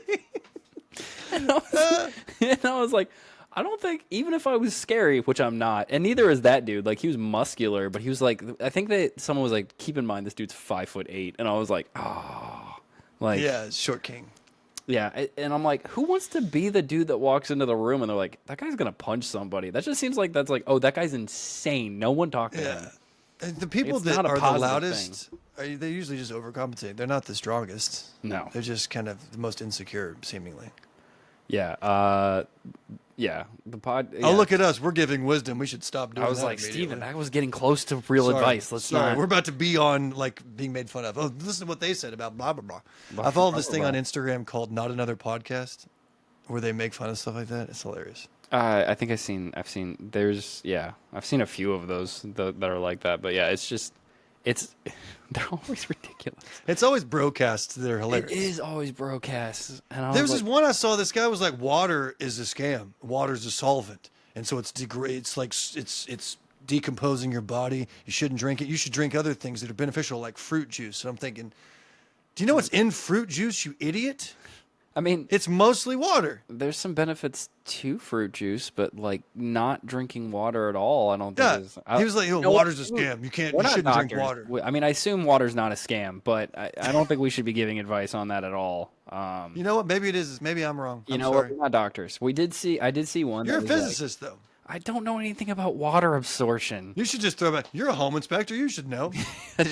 And I was like, I don't think, even if I was scary, which I'm not, and neither is that dude. Like, he was muscular, but he was like, I think that someone was like, keep in mind this dude's 5'8", and I was like, oh, like, Yeah, short king. yeah, and I'm like, who wants to be the dude that walks into the room and they're like, that guy's gonna punch somebody? That just seems like that's like, oh, that guy's insane. No one talk to him. And the people It's that not a are the positive loudest, they usually just overcompensate. They're not the strongest. No. They're just kind of the most insecure, seemingly. Yeah, yeah. The pod. Oh, yeah. look at us. We're giving wisdom. We should stop doing that. I was like, immediately. Steven, that was getting close to real Sorry. advice. Let's Sorry. not. We're about to be on, like, being made fun of. Oh, listen to what they said about blah, blah, blah. I follow this thing on Instagram called Not Another Podcast where they make fun of stuff like that. It's hilarious. I think I've seen, I've seen a few of those that are like that, but yeah, they're always ridiculous. It's always broadcasts that are hilarious. It is always broadcasts. And There was this one I saw. This guy was like, "Water is a scam. Water is a solvent, and so it's it's decomposing your body. You shouldn't drink it. You should drink other things that are beneficial, like fruit juice." And I'm thinking, do you know what's in fruit juice, you idiot? I mean, It's mostly water. there's some benefits to fruit juice, but like not drinking water at all, I don't think Yeah. is. He was like, You know what? water's a scam. You We're not shouldn't drink doctors. water. I mean, I assume water's not a scam, but I don't think we should be giving advice on that at all. You know what? Maybe it is. Maybe I'm wrong. You I'm know sorry. what? We're not doctors. I did see one. You're a that was like, physicist, though. I don't know anything about water absorption. You should just throw back. You're a home inspector. You should know.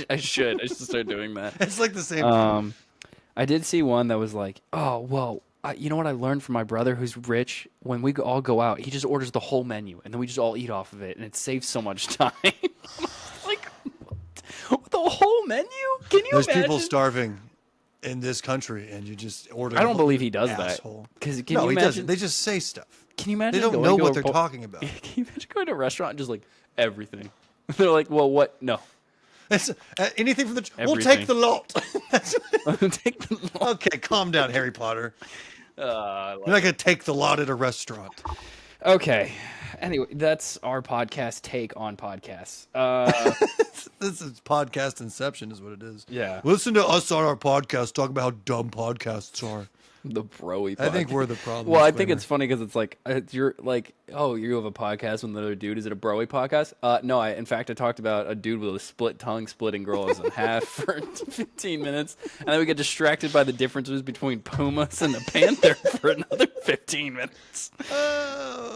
I should start doing that. It's like the same thing. I did see one that was like, oh, well, you know what I learned from my brother who's rich? When we all go out, he just orders the whole menu, and then we just all eat off of it, and it saves so much time. Like, the whole menu? Can you There's imagine? people starving in this country, and you just order. I don't believe he does asshole. that. Because No, you he imagine? doesn't. They just say stuff. Can you imagine? They don't going know to what a they're talking about. Can you imagine going to a restaurant and just like everything? They're like, well, what? No. It's, anything from the. We'll Everything. take the lot. Take the long. Okay, calm down, Harry Potter. You're not gonna take the lot at a restaurant. Okay. Anyway, that's our podcast take on podcasts. This is podcast inception, is what it is. Yeah. Listen to us on our podcast talk about how dumb podcasts are. The broy podcast. I think we're the problem. Well, I think it's funny because it's like you're like, oh, you have a podcast with another dude. Is it a broy podcast? No, in fact I talked about a dude with a split tongue splitting girls in half for 15 minutes, and then we get distracted by the differences between pumas and the panther for another 15 minutes.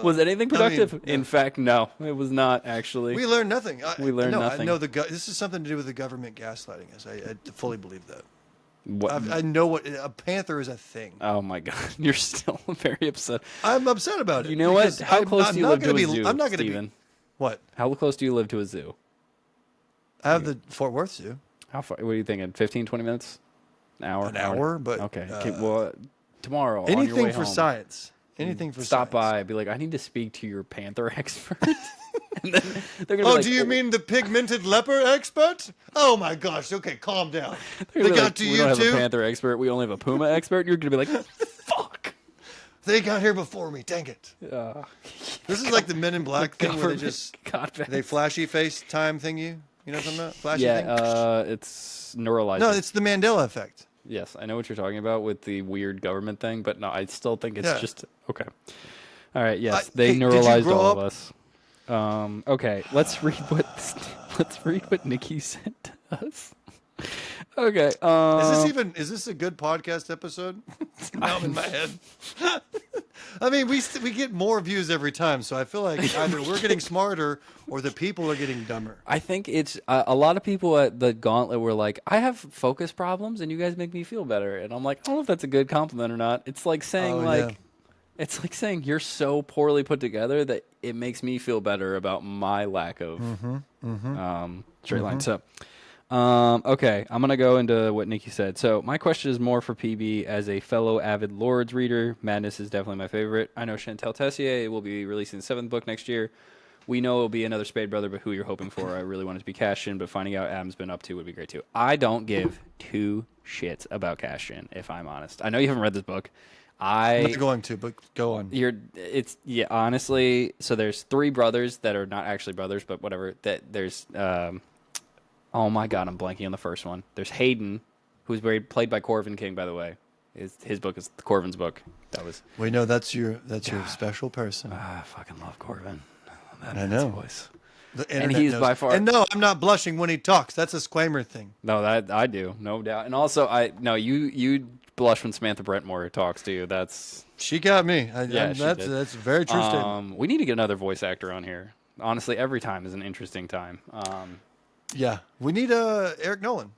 Was anything productive? yeah. In fact, no, it was not actually. We learned nothing. We learned nothing. I know this is something to do with the government gaslighting us. I fully believe that. What? I know what a panther is a thing. Oh my god, you're still very upset. I'm upset about it. You know what? because How close I'm do you not live to gonna a be- zoo, I'm not going to Steven? be. What? How close do you live to a zoo? I have the Fort Worth Zoo. How far? What are you thinking? 15, 20 minutes? An hour? An hour, but Okay. Well, tomorrow. on your anything way for home, science. Anything for Stop science. by. Be like, I need to speak to your panther expert. And then they're gonna be Oh, like, do you mean the pigmented leopard expert? Oh my gosh. Okay, calm down. they're They gonna be got like, to we you don't have a too. panther expert. We only have a puma expert. You're gonna be like, fuck. They got here before me. Dang it. This is like the Men in Black thing where they just they flashy face time thingy. You know what I'm talking about? Flashy thing. it's neuralized. No, it's the Mandela effect. Yes, I know what you're talking about with the weird government thing, but no, I still think it's Yeah. just okay. All right, yes, Hey, they did you neuralized grow all of up- us. Okay, let's read what Nikki sent to us. Okay, Is this a good podcast episode? Now I'm in my head. I mean, we get more views every time, so I feel like either we're getting smarter or the people are getting dumber. I think it's a lot of people at the Gauntlet were like, I have focus problems, and you guys make me feel better, and I'm like, I don't know if that's a good compliment or not. It's like saying Yeah. It's like saying you're so poorly put together that it makes me feel better about my lack of straight line. So, okay, I'm going to go into what Nikki said. So my question is more for PB as a fellow avid Lords reader. Madness is definitely my favorite. I know Chantal Tessier will be releasing the 7th book next year. We know it'll be another Spade Brother, but who you're hoping for. I really want it to be Cash-In, but finding out Adam's been up to would be great too. I don't give two shits about Cash-In, if I'm honest. I know you haven't read this book. I'm not going to, but go on. Honestly, so there's 3 brothers that are not actually brothers, but whatever. That there's oh my god, I'm blanking on the first one. There's Hayden, who's played by Corvin King, by the way. His book is Corvin's book. That was We know that's your special person. I fucking love Corvin. I know. Voice. The And internet he's knows. by far- And no, I'm not blushing when he talks. That's a Squamer thing. No, that I do, no doubt. And also, you blush when Samantha Brentmore talks to you. That's She got me. She did. That's a very true statement. We need to get another voice actor on here. Honestly, every time is an interesting time. Yeah, we need Eric Nolan.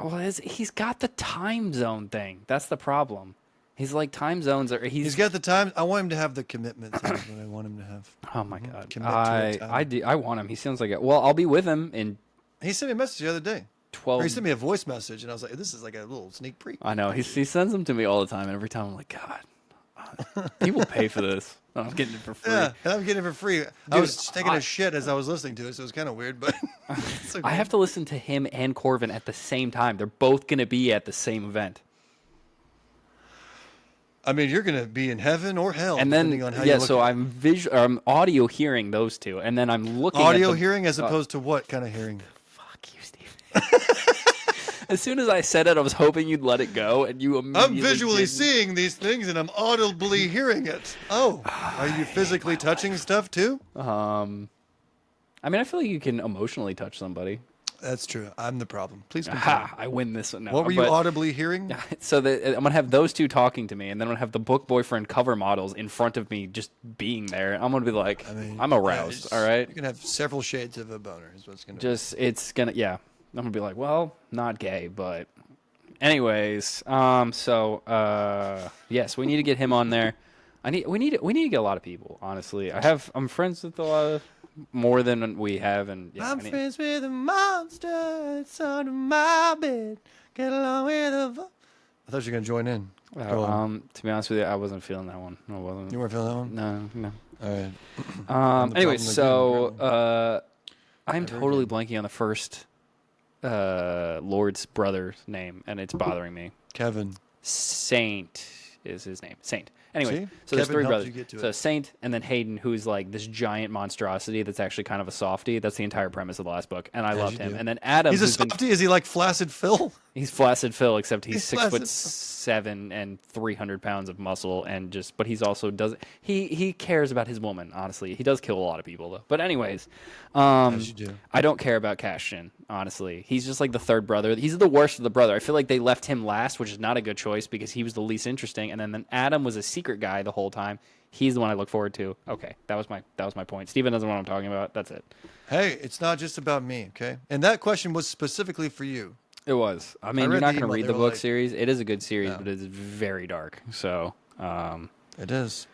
Well, he's got the time zone thing. That's the problem. He's like time zones are. He's got the time. I want him to have the commitment thing. Is what I want him to have. Oh my god. Commit to it. I do. I want him. He sounds like it. Well, I'll be with him in He sent me a message the other day. 12. Or he sent me a voice message, and I was like, "This is like a little sneak peek." I know. He sends them to me all the time, and every time I'm like, God, people pay for this. And I'm getting it for free. Yeah, and I'm getting it for free. I was taking a shit as I was listening to it, so it was kind of weird, but it's okay. I have to listen to him and Corvin at the same time. They're both going to be at the same event. I mean, you're gonna be in heaven or hell, And then, depending on how you look so at I'm audio hearing those two, and then I'm looking audio at hearing as opposed to what kind of hearing? Fuck you, Steve. As soon as I said it, I was hoping you'd let it go, and you immediately I'm visually didn't. seeing these things, and I'm audibly hearing it. Oh, are you physically touching stuff too? I mean, I feel like you can emotionally touch somebody. That's true. I'm the problem. Please continue. Aha, I win this one now. What were you But- audibly hearing? So I'm gonna have those two talking to me, and then I'm gonna have the book boyfriend cover models in front of me, just being there. I'm gonna be like, I'm aroused. All right, You can have several shades of a boner. Is what's gonna. it's gonna, yeah. I'm gonna be like, well, not gay, but anyways. Yes, we need to get him on there. We need to get a lot of people. Honestly, I'm friends with a lot of more than we have, and yeah, I'm friends with a monster that's under my bed. Get along with a. I thought you were gonna join in. Go on. To be honest with you, I wasn't feeling that one. I wasn't. You weren't feeling that one. No. All right. Anyway, problem so I'm totally blanking on the first Lord's brother's name, and it's bothering me. Kevin. Saint is his name. Saint. Anyway, See? so there's Kevin three helped brothers. you get to So it. Saint, and then Hayden, who's like this giant monstrosity that's actually kind of a softie. That's the entire premise of the last book, and I loved you him. do. And then Adam, He's a who's been softie. Is he like Flaccid Phil? he's flaccid Phil, except he's He's 6'7" and 300 pounds of muscle, and but he's also he cares about his woman. Honestly, he does kill a lot of people though. But anyways, As you do. I don't care about Cashin. Honestly, he's just like the third brother. He's the worst of the brother. I feel like they left him last, which is not a good choice because he was the least interesting. And then Adam was a secret guy the whole time. He's the one I look forward to. Okay, that was my point. Steven doesn't know what I'm talking about. That's it. Hey, it's not just about me, okay? And that question was specifically for you. It was. I mean, read you're not the going to email. read They the were book like- series. It is a good series, No. but it's very dark. So, It is.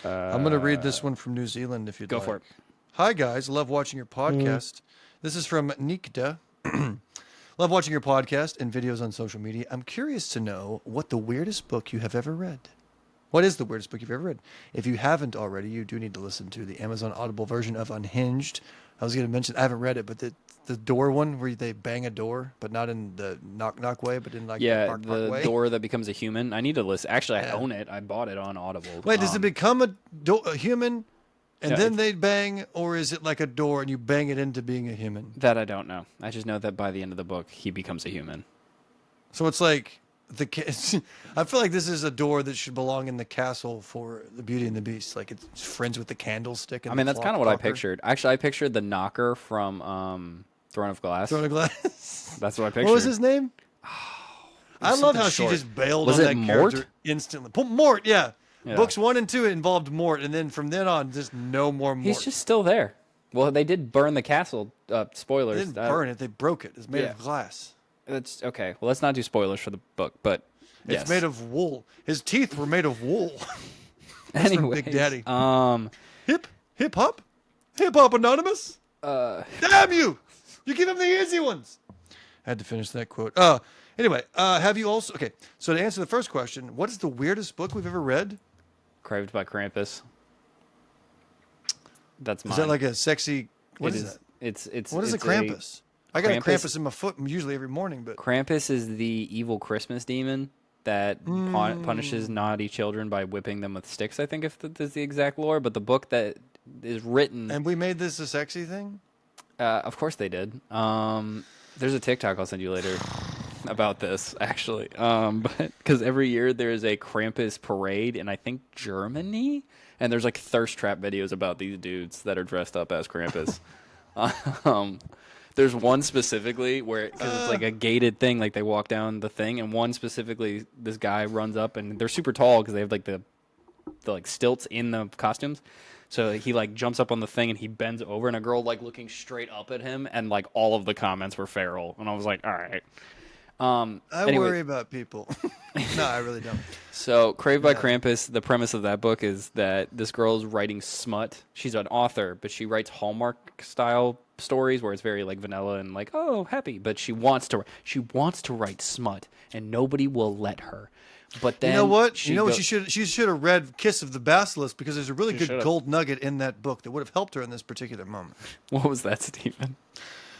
I'm going to read this one from New Zealand if you'd go like. for it. Hi, guys. Love watching your podcast. This is from Nikda. Love watching your podcast and videos on social media. I'm curious to know what the weirdest book you have ever read. What is the weirdest book you've ever read? If you haven't already, you do need to listen to the Amazon Audible version of Unhinged. I was going to mention, I haven't read it, but the door one where they bang a door, but not in the knock way, but in like the Yeah, knock the way. door that becomes a human. I need to listen. Actually, I Yeah. own it. I bought it on Audible. Wait, does it become a human and Yeah, then they bang, or is it like a door and you bang it into being a human? That I don't know. I just know that by the end of the book, he becomes a human. So it's like I feel like this is a door that should belong in the castle for the Beauty and the Beast. Like it's friends with the candlestick. And I mean, the that's kind of what I clocker. pictured. Actually, I pictured the knocker from Throne of Glass. Throne of Glass. That's what I pictured. What was his name? I love something how short. she just bailed Was on it that Mort? character instantly. Mort, yeah. Yeah. Books 1 and 2 involved Mort, and then from then on, just no more Mort. He's just still there. Well, they did burn the castle. They Spoilers. didn't burn it; they broke it. It's made yeah. of glass. That's okay. Well, let's not do spoilers for the book, but It's yes. made of wool. His teeth were made of wool. That's from Anyways, Big Daddy. Hip hop anonymous. Damn you! You give him the easy ones. I had to finish that quote. Anyway, have you also? Okay, so to answer the first question, what is the weirdest book we've ever read? Craved by Krampus. That's mine. Is that like a sexy? What It is that? It's What is a it's Krampus? I got a Krampus- Krampus in my foot usually every morning, but Krampus is the evil Christmas demon that punishes naughty children by whipping them with sticks. I think if that is the exact lore, but the book that is written, and we made this a sexy thing. of course they did. There's a TikTok I'll send you later about this actually, but because every year there's a Krampus parade in I think Germany, and there's like thirst trap videos about these dudes that are dressed up as Krampus. There's one specifically where, because it's like a gated thing, like they walk down the thing, and one specifically, this guy runs up, and they're super tall because they have like the like stilts in the costumes. So he like jumps up on the thing and he bends over, and a girl like looking straight up at him, and like all of the comments were feral, and I was like, all right. I Anyway. worry about people. No, I really don't. So, Craved by Krampus, the premise of that book is that this girl's writing smut. She's an author, but she writes Hallmark-style stories where it's very, like, vanilla and, like, oh, happy. But she wants to write smut, and nobody will let her. But then You know what? she She should have read Kiss of the Basilisk because there's a really good should've. gold nugget in that book that would have helped her in this particular moment. What was that, Stephen?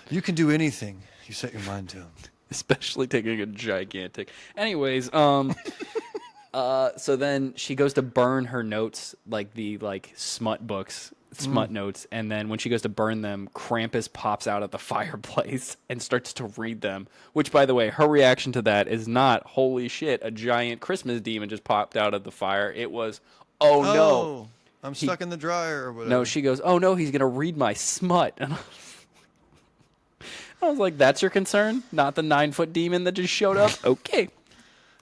You can do anything you set your mind to. Especially taking a gigantic. Anyways, so then she goes to burn her notes, like the smut books, smut notes, and then when she goes to burn them, Krampus pops out of the fireplace and starts to read them. Which, by the way, her reaction to that is not, holy shit, a giant Christmas demon just popped out of the fire. It was, oh no. I'm stuck in the dryer or whatever. No, she goes, oh no, he's going to read my smut. And I was like, that's your concern? Not the 9-foot demon that just showed up? Okay.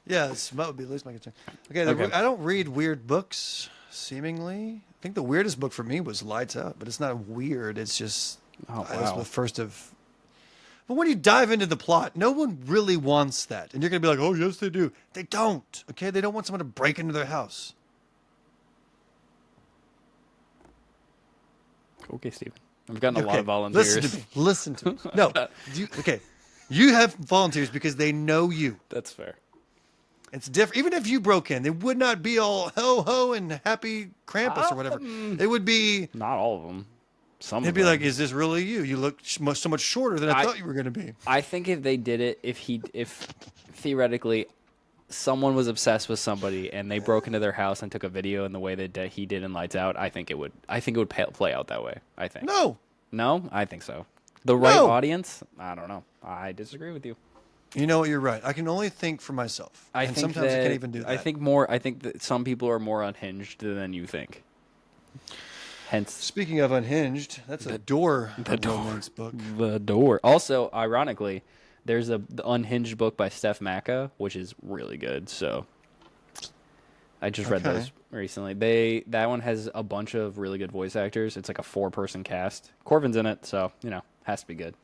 Yeah, smut would be at least my concern. Okay, Okay. I don't read weird books, seemingly. I think the weirdest book for me was Lights Out, but it's not weird. It's just Oh, that was wow. the first of. But when you dive into the plot, no one really wants that, and you're gonna be like, "Oh, yes, they do." They don't. Okay, they don't want someone to break into their house. Okay, Steven. I've gotten a lot of volunteers. Listen to me. No. You have volunteers because they know you. That's fair. It's different. Even if you broke in, they would not be all ho ho and happy Krampus or whatever. It would be. Not all of them. Some It'd of be them. like, is this really you? You look so much shorter than I thought you were going to be. I think if they did it, if theoretically someone was obsessed with somebody and they broke into their house and took a video in the way that he did in Lights Out, I think it would play out that way. I think. No, I think so. The right audience? I don't know. I disagree with you. You know what? You're right. I can only think for myself. I and think sometimes that, I can't even do that. I think that some people are more unhinged than you think. Hence, Speaking of unhinged, that's a door romance book. The Door. Also, ironically, there's the Unhinged book by Steph Macca, which is really good. So I just read those recently. That one has a bunch of really good voice actors. It's like a 4-person cast. Corvin's in it, so has to be good.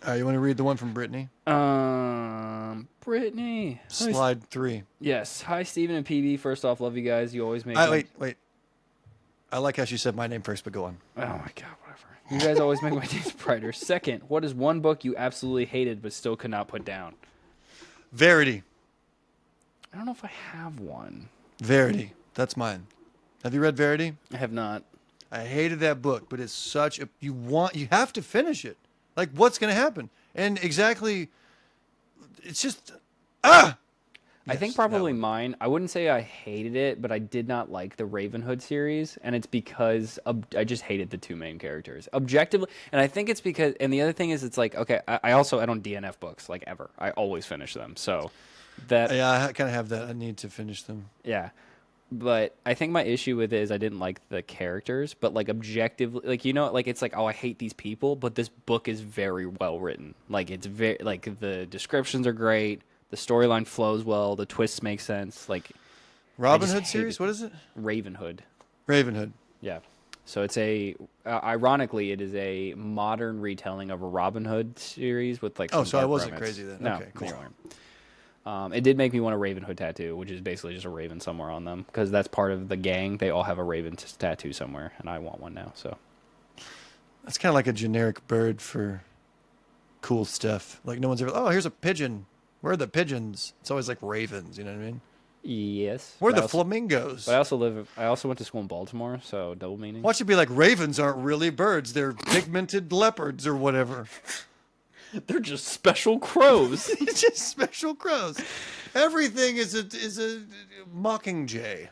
You want to read the one from Brittany? Brittany. Slide 3. Yes. Hi, Steven and PB. First off, love you guys. You always make Wait. I like how she said my name first, but go on. Oh my god, whatever. You guys always make my days brighter. Second, what is one book you absolutely hated but still could not put down? Verity. I don't know if I have one. Verity. That's mine. Have you read Verity? I have not. I hated that book, but it's such a you have to finish it. Like, what's going to happen? And exactly, it's just I think probably mine. I wouldn't say I hated it, but I did not like the Ravenhood series, and it's because I just hated the two main characters objectively. And I think it's because, and the other thing is, it's like, okay, I don't DNF books like ever. I always finish them, so that I kind of have that. I need to finish them. Yeah. But I think my issue with it is I didn't like the characters, but like objectively, like, it's like, oh, I hate these people, but this book is very well written. Like, it's very, like, the descriptions are great, the storyline flows well, the twists make sense. Like, Robin Hood series? What is it? Ravenhood. Ravenhood. Yeah. So it's ironically, it is a modern retelling of a Robin Hood series with like. Oh, some so I dark wasn't romance. crazy then. No, Okay, cool. you weren't. It did make me want a Raven Hood tattoo, which is basically just a raven somewhere on them, because that's part of the gang. They all have a raven tattoo somewhere, and I want one now. So that's kind of like a generic bird for cool stuff. Like, no one's ever, oh, here's a pigeon. Where are the pigeons? It's always like ravens. You know what I mean? yes. Where are the flamingos? But I also went to school in Baltimore, so double meaning. Watch it be like ravens aren't really birds. They're pigmented leopards or whatever. They're just special crows. It's just special crows. Everything is a mockingjay.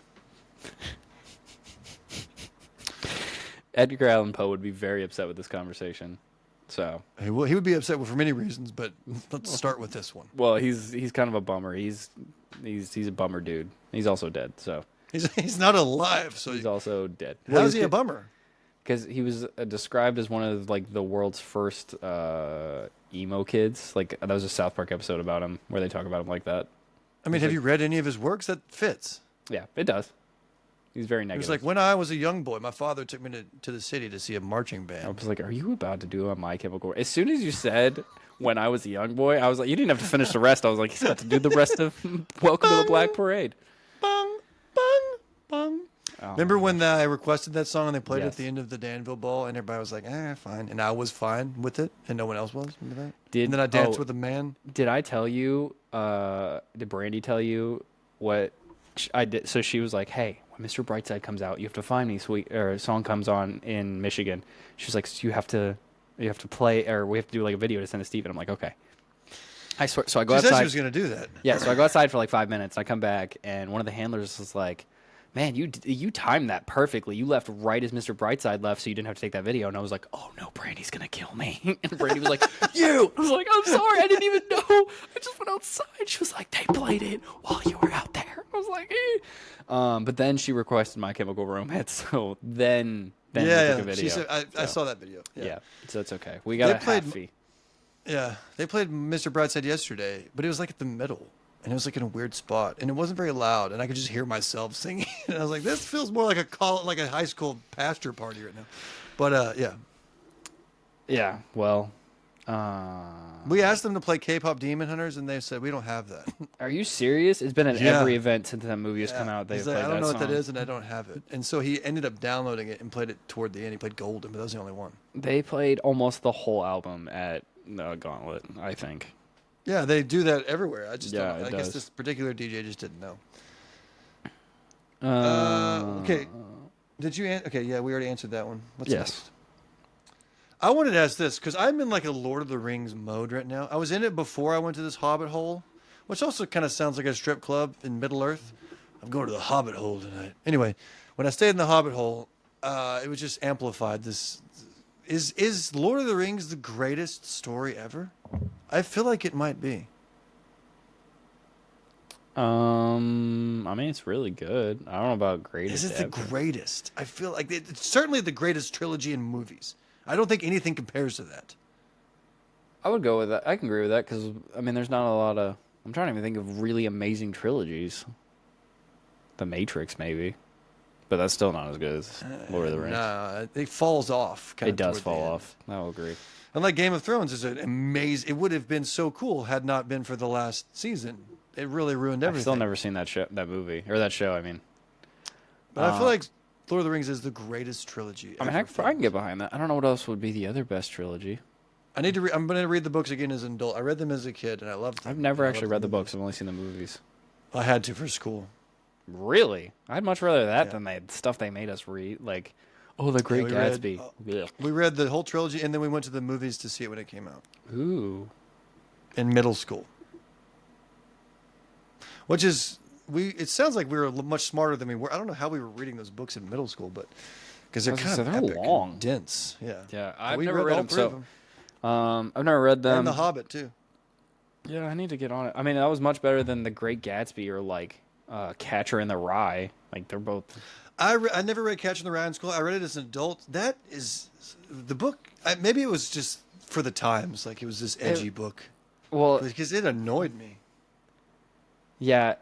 Edgar Allan Poe would be very upset with this conversation. So He would be upset for many reasons, but let's start with this one. well, he's kind of a bummer. He's a bummer dude. He's also dead. So He's not alive, so he's also dead. how is he a bummer? Because he was described as one of like the world's first emo kids. Like, that was a South Park episode about him where they talk about him like that. I mean, have you read any of his works? That fits. Yeah, it does. He's very He negative. was like, when I was a young boy, my father took me to the city to see a marching I band. was like, are you about to do a My Chemical? As soon as you said when I was a young boy, I was like, you didn't have to finish the rest. I was like, he's about to do the rest of Welcome to the Black Parade. Bung, bung, bung. Oh, Remember when I requested that song and they played it at Yes. the end of the Danville Ball and everybody was like, fine. And I was fine with it and no one else was? Remember that? And then I danced with a man. Did I tell you, did Brandy tell you what I did? So she was like, hey, when Mr. Brightside comes out, you have to find me, or a song comes on in Michigan. She's like, so you have to play, or we have to do like a video to send to Steve. And I'm like, okay. I swear. So I go She outside. said she was going to do that. Yeah, so I go outside for like 5 minutes. I come back, and one of the handlers is like, Man, you timed that perfectly. You left right as Mr. Brightside left, so you didn't have to take that video. And I was like, oh no, Brandy's gonna kill me. And Brandy was like, you. I was like, I'm sorry, I didn't even know. I just went outside. She was like, they played it while you were out there. I was like, eh. But then she requested My Chemical Romance, so then we took a video. She said, I saw that video. Yeah, so it's okay. We got half fee. Yeah, they played Mr. Brightside yesterday, but it was like at the middle. And it was like in a weird spot, and it wasn't very loud, and I could just hear myself singing. And I was like, "This feels more like a high school pastor party right now." But yeah. Well, we asked them to play K-pop Demon Hunters, and they said we don't have that. Are you serious? It's been at every event since that movie has come out. They've played I don't know that what that is, and I don't have it. And so he ended up downloading it and played it toward the end. He played Golden, but that was the only one. They played almost the whole album at Gauntlet, I think. Yeah, they do that everywhere. I just Yeah, don't. it I guess does. this particular DJ just didn't know. Okay. Did you? Okay, yeah, we already answered that one. What's Yes. next? I wanted to ask this because I'm in like a Lord of the Rings mode right now. I was in it before I went to this Hobbit hole, which also kind of sounds like a strip club in Middle Earth. I'm going to the Hobbit hole tonight. Anyway, when I stayed in the Hobbit hole, it was just amplified. This is Lord of the Rings the greatest story ever? I feel like it might be. I mean, it's really good. I don't know about greatest. Is it the greatest? I feel like it's certainly the greatest trilogy in movies. I don't think anything compares to that. I would go with that. I can agree with that because I mean, there's not a lot of. I'm trying to even think of really amazing trilogies. The Matrix, maybe, but that's still not as good as Lord of the Rings. Nah, it falls off. It does fall off. I will agree. And like Game of Thrones is an amazing. It would have been so cool had not been for the last season. It really ruined everything. I've still never seen that movie, or that show. I mean, but I feel like Lord of the Rings is the greatest trilogy. I mean, I can get behind that. I don't know what else would be the other best trilogy. I need to. I'm going to read the books again as an adult. I read them as a kid, and I loved them. I've never actually read the books. I've only seen the movies. I had to for school. Really? I'd much rather that than the stuff they made us read. Like, The Great Gatsby. We read the whole trilogy, and then we went to the movies to see it when it came out. Ooh. In middle school. Which is, it sounds like we were much smarter than we were. I don't know how we were reading those books in middle school, but because they're kind of epic long, and dense. Yeah. Yeah, I've never read them. So, I've never read them. And The Hobbit too. Yeah, I need to get on it. I mean, that was much better than The Great Gatsby or like Catcher in the Rye. Like they're both. I never read Catcher in the Rye in school. I read it as an adult. That is the book. Maybe it was just for the times. Like it was this edgy book. Well, because it annoyed me. Yeah.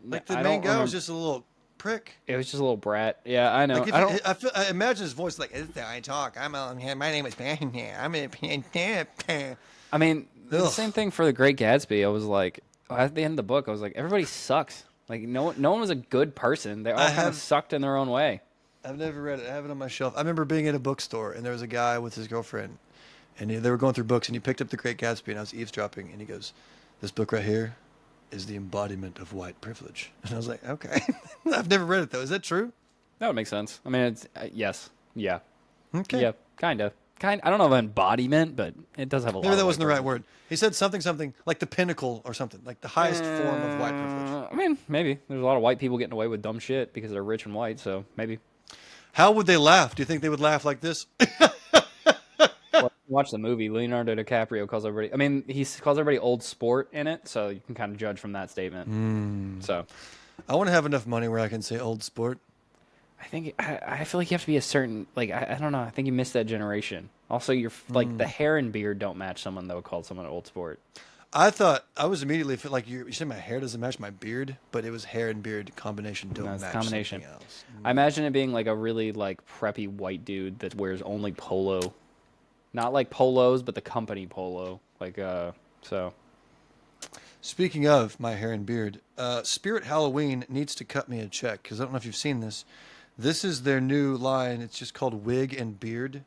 Like the main guy was just a little prick. It was just a little brat. Yeah, I know. Like I imagine his voice like, "This is how I talk. My name is Panther. I'm a Panther." I mean, the same thing for The Great Gatsby. I was like, at the end of the book, I was like, everybody sucks. Like no one was a good person. They all kind of sucked in their own way. I've never read it. I have it on my shelf. I remember being in a bookstore and there was a guy with his girlfriend, and they were going through books, and he picked up The Great Gatsby, and I was eavesdropping, and he goes, "This book right here is the embodiment of white privilege." And I was like, okay. I've never read it, though. Is that true? That would make sense. I mean, it's yes. Yeah. Okay. Yeah, kind of. I don't know if embodiment, but it does have a lot. Maybe that wasn't the right word. He said something like the pinnacle or something, like the highest form of white privilege. I mean, maybe. There's a lot of white people getting away with dumb shit because they're rich and white, so maybe. How would they laugh? Do you think they would laugh like this? Watch the movie. Leonardo DiCaprio calls everybody. I mean, he calls everybody old sport in it, so you can kind of judge from that statement. So, I want to have enough money where I can say old sport. I feel like you have to be a certain I don't know. I think you missed that generation. Also, you're like the hair and beard don't match someone that would call someone old sport. I thought I was immediately like you said my hair doesn't match my beard, but it was hair and beard combination don't match combination. something else. I imagine it being like a really like preppy white dude that wears only polo. Not like polos, but the company polo. Like, so. Speaking of my hair and beard, Spirit Halloween needs to cut me a check because I don't know if you've seen this. This is their new line. It's just called Wig and Beard.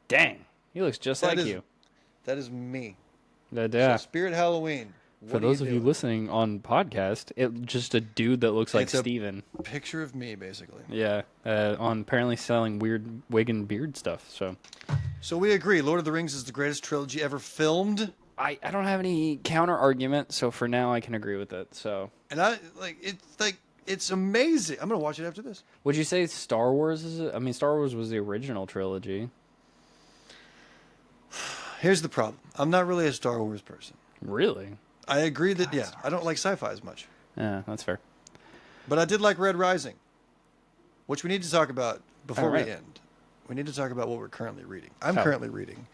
Dang. He looks just like you. That is me. Yeah. So Spirit Halloween. For those of you listening on podcast, it's just a dude that looks like Steven. Picture of me, basically. Yeah. On apparently selling weird wig and beard stuff. So we agree. Lord of the Rings is the greatest trilogy ever filmed. I don't have any counter argument, so for now I can agree with it. So. And it's like It's amazing. I'm gonna watch it after this. Would you say Star Wars is? I mean, Star Wars was the original trilogy. Here's the problem. I'm not really a Star Wars person. Really? I agree that I don't like sci-fi as much. Yeah, that's fair. But I did like Red Rising, which we need to talk about before we end. We need to talk about what we're currently reading. I'm currently reading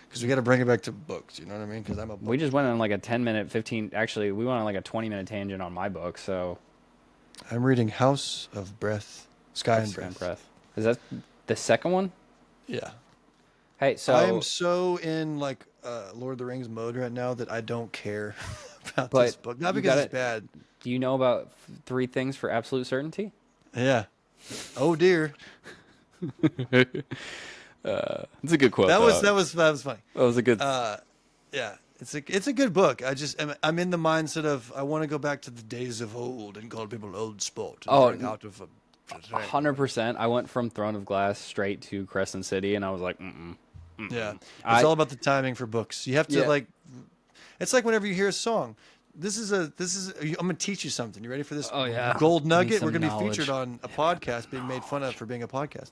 because we got to bring it back to books. You know what I mean? Because I'm a book. We just went on like a 10-minute, 15. Actually, we went on like a 20-minute tangent on my book. So I'm reading House of Breath, Sky and Breath. Is that the second one? Yeah. Hey, so I am so in like Lord of the Rings mode right now that I don't care about this book. Not because it's bad. Do you know about 3 things for absolute certainty? Yeah. Oh dear. It's a good quote. That was funny. That was a good. Yeah. It's a good book. I'm in the mindset of I want to go back to the days of old and call people old sport. Oh, out of 100%. I went from Throne of Glass straight to Crescent City, and I was like, Yeah, it's all about the timing for books. You have to like. It's like whenever you hear a song. This is. I'm gonna teach you something. You ready for this? Oh yeah. Gold nugget. We're gonna knowledge. be featured on a podcast, being made fun of for being a podcast.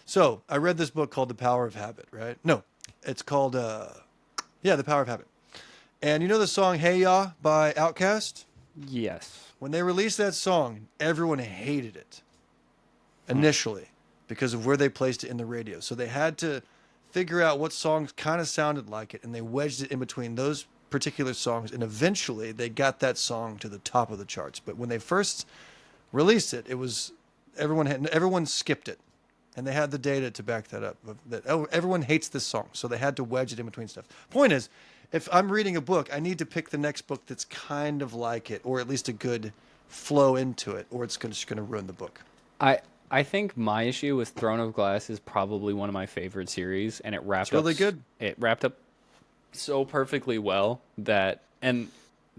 So I read this book called The Power of Habit. Right? No, it's called. The Power of Habit. And you know the song "Hey Ya" by Outkast? Yes. When they released that song, everyone hated it initially because of where they placed it in the radio. So they had to figure out what songs kind of sounded like it, and they wedged it in between those particular songs, and eventually they got that song to the top of the charts. But when they first released it, it was everyone skipped it, and they had the data to back that up. That everyone hates this song, so they had to wedge it in between stuff. Point is, if I'm reading a book, I need to pick the next book that's kind of like it, or at least a good flow into it, or it's just going to ruin the book. I think my issue with Throne of Glass is probably one of my favorite series, and it wrapped up really good. It wrapped up so perfectly well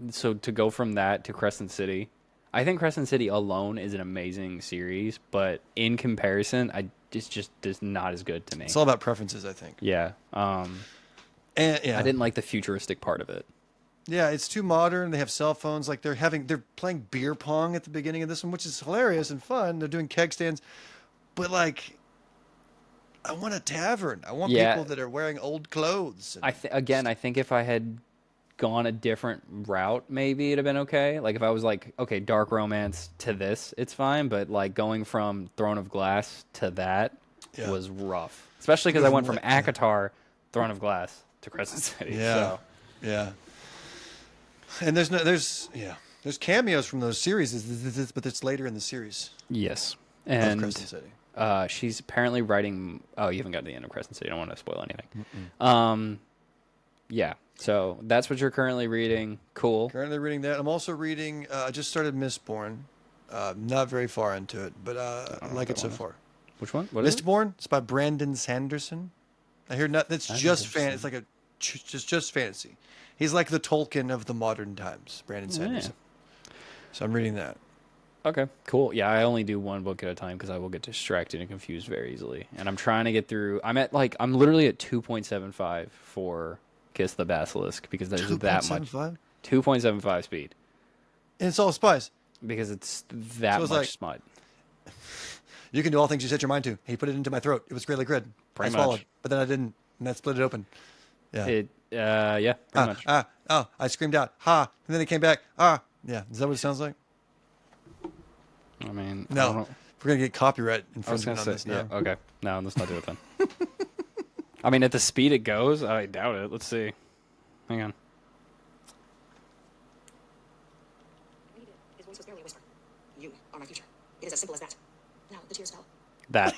so to go from that to Crescent City, I think Crescent City alone is an amazing series, but in comparison, it's just not as good to me. It's all about preferences, I think. Yeah. I didn't like the futuristic part of it. Yeah, it's too modern. They have cell phones. Like they're playing beer pong at the beginning of this one, which is hilarious and fun. They're doing keg stands, but like, I want a tavern. I want people that are wearing old clothes. I think if I had gone a different route, maybe it'd have been okay. Like if I was like, okay, dark romance to this, it's fine. But like going from Throne of Glass to that was rough, especially because I went from ACOTAR, Throne of Glass to Crescent City. Yeah, yeah. And there's cameos from those series, but it's later in the series. Yes, and Crescent City. She's apparently writing. Oh, you haven't got to the end of Crescent City. I don't want to spoil anything. Yeah. So that's what you're currently reading. Cool. Currently reading that. I'm also reading. I just started Mistborn. Not very far into it, but I like it so far. Which one? What is Mistborn? It's by Brandon Sanderson. I hear nothing. It's just fan. It's like a just fantasy. He's like the Tolkien of the modern times, Brandon Sanderson. Yeah. So I'm reading that. Okay, cool. Yeah, I only do one book at a time because I will get distracted and confused very easily. And I'm trying to get through. I'm literally at 2.75 for Kiss the Basilisk because there's that much. 2.75 speed. And it's all spies. Because it's that much smut. You can do all things you set your mind to. He put it into my throat. It was really good. I swallowed, but then I didn't, and that split it open. Yeah. Pretty much. I screamed out, ha, and then it came back, ah. Yeah, is that what it sounds like? I mean, no. We're going to get copyright infringement on this now. Yeah, okay. No, let's not do it then. I mean, at the speed it goes, I doubt it. Let's see. Hang on. His voice was barely a whisper. You are my future. It is as simple as that. Now the tears fell. That.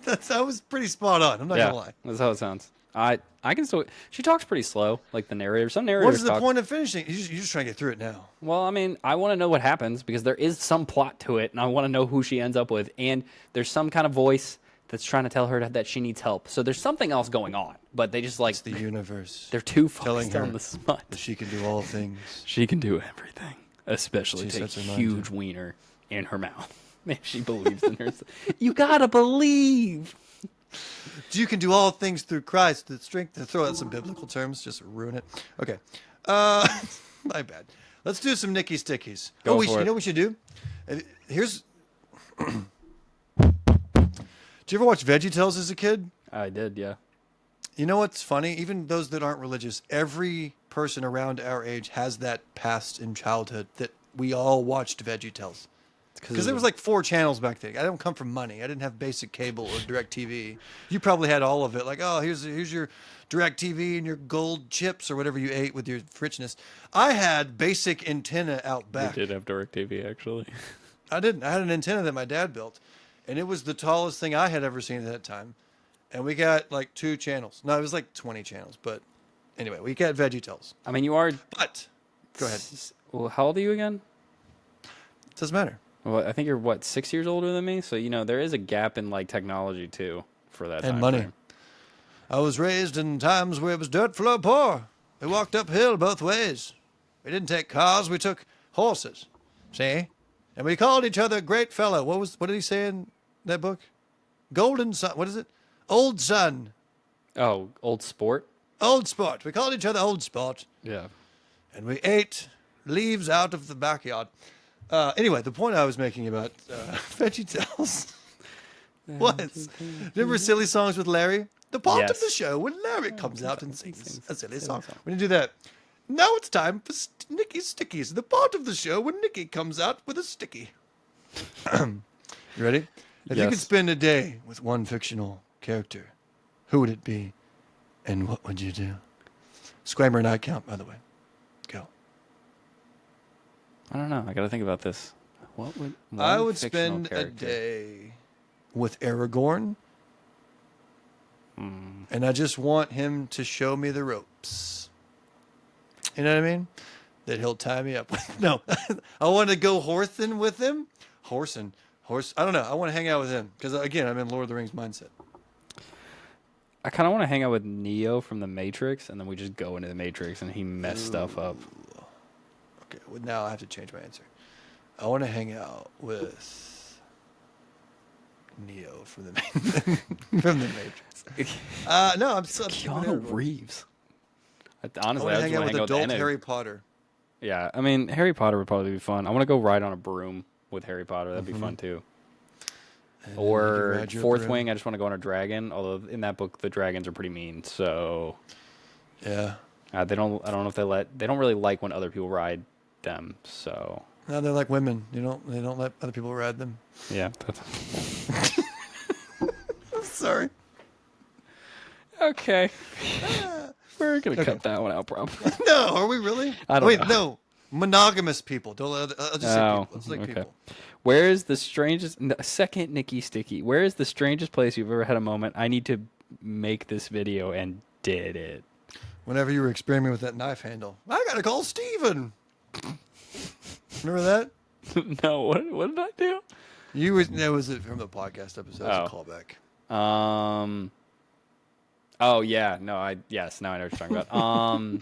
That was pretty spot on. I'm not going to lie. That's how it sounds. I can still. She talks pretty slow, like the narrator. Some narrators. What's the point of finishing? You're just trying to get through it now. Well, I mean, I want to know what happens because there is some plot to it, and I want to know who she ends up with. And there's some kind of voice that's trying to tell her that she needs help. So there's something else going on, but they just like it's the universe. They're too focused on the smut. That she can do all things. She can do everything, especially take a huge wiener in her mouth. If she believes in herself, you gotta believe. You can do all things through Christ, the strength to throw out some biblical terms, just ruin it. Okay. My bad. Let's do some Nicky Stickies. You know what we should do? Here's. Did you ever watch VeggieTales as a kid? I did, yeah. You know what's funny? Even those that aren't religious, every person around our age has that past in childhood that we all watched VeggieTales. Because there was like 4 channels back then. I don't come from money. I didn't have basic cable or direct TV. You probably had all of it. Like, oh, here's your direct TV and your gold chips or whatever you ate with your richness. I had basic antenna out back. We did have direct TV, actually. I didn't. I had an antenna that my dad built, and it was the tallest thing I had ever seen at that time. And we got like 2 channels. No, it was like 20 channels. But anyway, we got VeggieTales. I mean, you are. But go ahead. Well, how old are you again? It doesn't matter. Well, I think you're, what, 6 years older than me? So, there is a gap in, like, technology, too, for that time And money. frame. I was raised in times where it was dirt floor poor. We walked uphill both ways. We didn't take cars. We took horses. See? And we called each other great fellow. What did he say in that book? Golden Sun. What is it? Old Sun. Oh, old sport? Old Sport. We called each other Old Sport. Yeah. And we ate leaves out of the backyard. Anyway, the point I was making about VeggieTales was, remember Silly Songs with Larry? The part Yes. of the show when Larry comes out and sings a silly song. When you do that, now it's time for Nicky's Stickies. The part of the show when Nicky comes out with a sticky. You ready? If you could Yes. spend a day with one fictional character, who would it be and what would you do? Squamer and I count, by the way. Go. I don't know. I got to think about this. What would I one would fictional spend a character- day with Aragorn, and I just want him to show me the ropes. You know what I mean? That he'll tie me up with. No, I want to go horsing with him. Horse. I don't know. I want to hang out with him because, again, I'm in Lord of the Rings mindset. I kind of want to hang out with Neo from The Matrix, and then we just go into The Matrix, and he messed stuff up. Okay, well, now I have to change my answer. I want to hang out with Neo from the from the Matrix. No, I'm still Keanu Reeves. I Honestly, want I to just hang out want with to adult hang out Harry Potter. Yeah, I mean, Harry Potter would probably be fun. I want to go ride on a broom with Harry Potter. That'd be fun, too. And then you can Or ride your Fourth broom. Wing, I just want to go on a dragon. Although in that book, the dragons are pretty mean. So Yeah. they don't. I don't know if they don't really like when other people ride them. So No, they're like women. They don't let other people ride them. yeah. Sorry. Okay. We're gonna cut that one out, probably. No, are we really? I don't Wait, know. no. Monogamous people. Don't let I'll just say Oh, people. It's like okay. people. Where is the strangest? Second, Nikki Sticky. Where is the strangest place you've ever had a moment? I need to make this video and did it. Whenever you were experimenting with that knife handle, I gotta call Steven. Remember that? No, what did I do? That was it from the podcast episode. It was a callback. Oh yeah, yes, now I know what you're talking about.